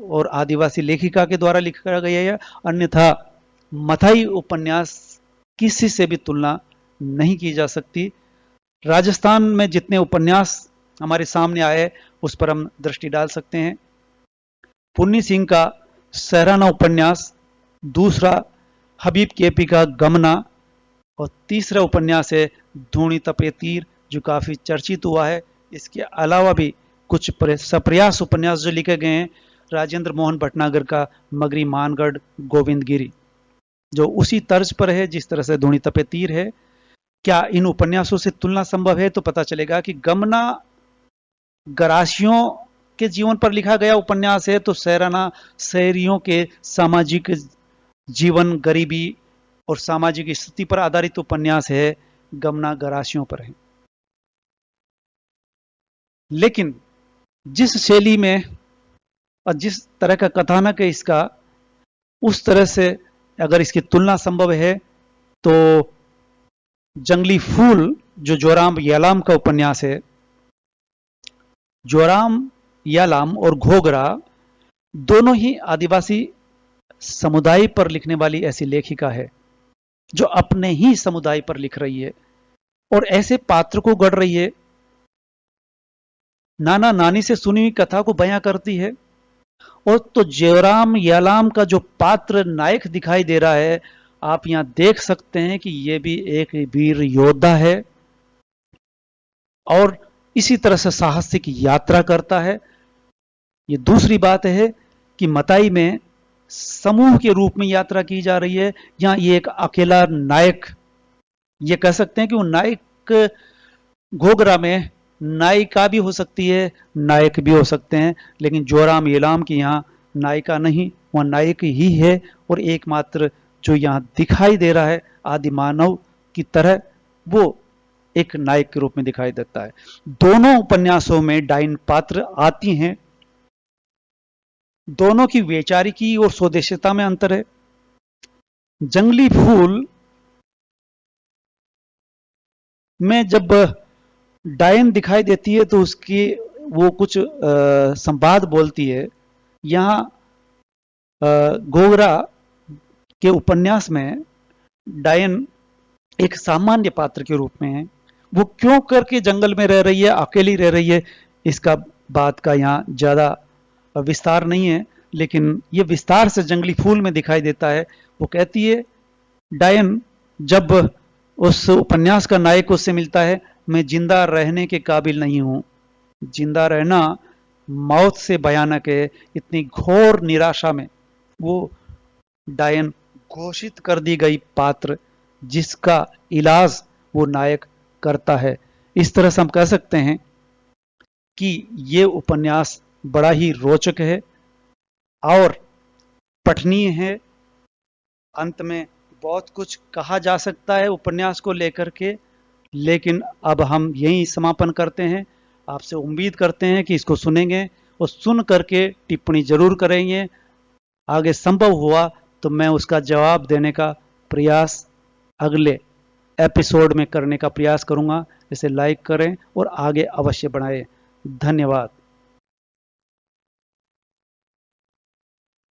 Speaker 1: और आदिवासी लेखिका के द्वारा लिखा गया है। अन्यथा मथाई उपन्यास किसी से भी तुलना नहीं की जा सकती। राजस्थान में जितने उपन्यास हमारे सामने आए उस पर हम दृष्टि डाल सकते हैं। पुन्नी सिंह का सहराना उपन्यास, दूसरा हबीब केपी का गमना, और तीसरा उपन्यास है धूणी तपे तीर, जो काफी चर्चित हुआ है। इसके अलावा भी कुछ सप्रयास उपन्यास जो लिखे गए हैं, राजेंद्र मोहन भटनागर का मगरी मानगढ़ गोविंद गिरी, जो उसी तर्ज पर है जिस तरह से धूणी तपे तीर है। क्या इन उपन्यासों से तुलना संभव है? तो पता चलेगा कि गमना गरासियों के जीवन पर लिखा गया उपन्यास है, तो सहराना शहरियों के सामाजिक जीवन, गरीबी और सामाजिक स्थिति पर आधारित उपन्यास है। गमना गरासियों पर है। लेकिन जिस शैली में और जिस तरह का कथानक है इसका, उस तरह से अगर इसकी तुलना संभव है तो जंगली फूल जो जोराम यालाम का उपन्यास है, जोराम यालाम और घोगरा दोनों ही आदिवासी समुदाय पर लिखने वाली ऐसी लेखिका है जो अपने ही समुदाय पर लिख रही है और ऐसे पात्र को गढ़ रही है, नाना नानी से सुनी हुई कथा को बयां करती है। और तो जोराम यालाम का जो पात्र नायक दिखाई दे रहा है, आप यहां देख सकते हैं कि यह भी एक वीर योद्धा है और इसी तरह से साहसिक यात्रा करता है। ये दूसरी बात है कि मताई में समूह के रूप में यात्रा की जा रही है, यहां ये एक अकेला नायक, ये कह सकते हैं कि वो नायक घोगरा में नायिका भी हो सकती है, नायक भी हो सकते हैं, लेकिन जोराम यालाम की यहाँ नायिका नहीं, वह नायक ही है। और एकमात्र जो यहाँ दिखाई दे रहा है आदि मानव की तरह, वो एक नायक के रूप में दिखाई देता है। दोनों उपन्यासों में डाइन पात्र आती हैं, दोनों की वैचारिकी और स्वदेशिता में अंतर है। जंगली फूल में जब डायन दिखाई देती है तो उसकी वो कुछ संवाद बोलती है। यहाँ गोगरा के उपन्यास में डायन एक सामान्य पात्र के रूप में है। वो क्यों करके जंगल में रह रही है, अकेली रह रही है, इसका बात का यहाँ ज़्यादा विस्तार नहीं है, लेकिन ये विस्तार से जंगली फूल में दिखाई देता है। वो कहती है, डायन जब उस उपन्यास का नायक उससे मिलता है, मैं जिंदा रहने के काबिल नहीं हूं, जिंदा रहना मौत से भयानक है। इतनी घोर निराशा में वो डायन घोषित कर दी गई पात्र जिसका इलाज वो नायक करता है। इस तरह से हम कह सकते हैं कि ये उपन्यास बड़ा ही रोचक है और पठनीय है। अंत में बहुत कुछ कहा जा सकता है उपन्यास को लेकर के, लेकिन अब हम यही समापन करते हैं। आपसे उम्मीद करते हैं कि इसको सुनेंगे और सुन करके टिप्पणी जरूर करेंगे। आगे संभव हुआ तो मैं उसका जवाब देने का प्रयास अगले एपिसोड में करने का प्रयास करूंगा। इसे लाइक करें और आगे अवश्य बढ़ाएं। धन्यवाद।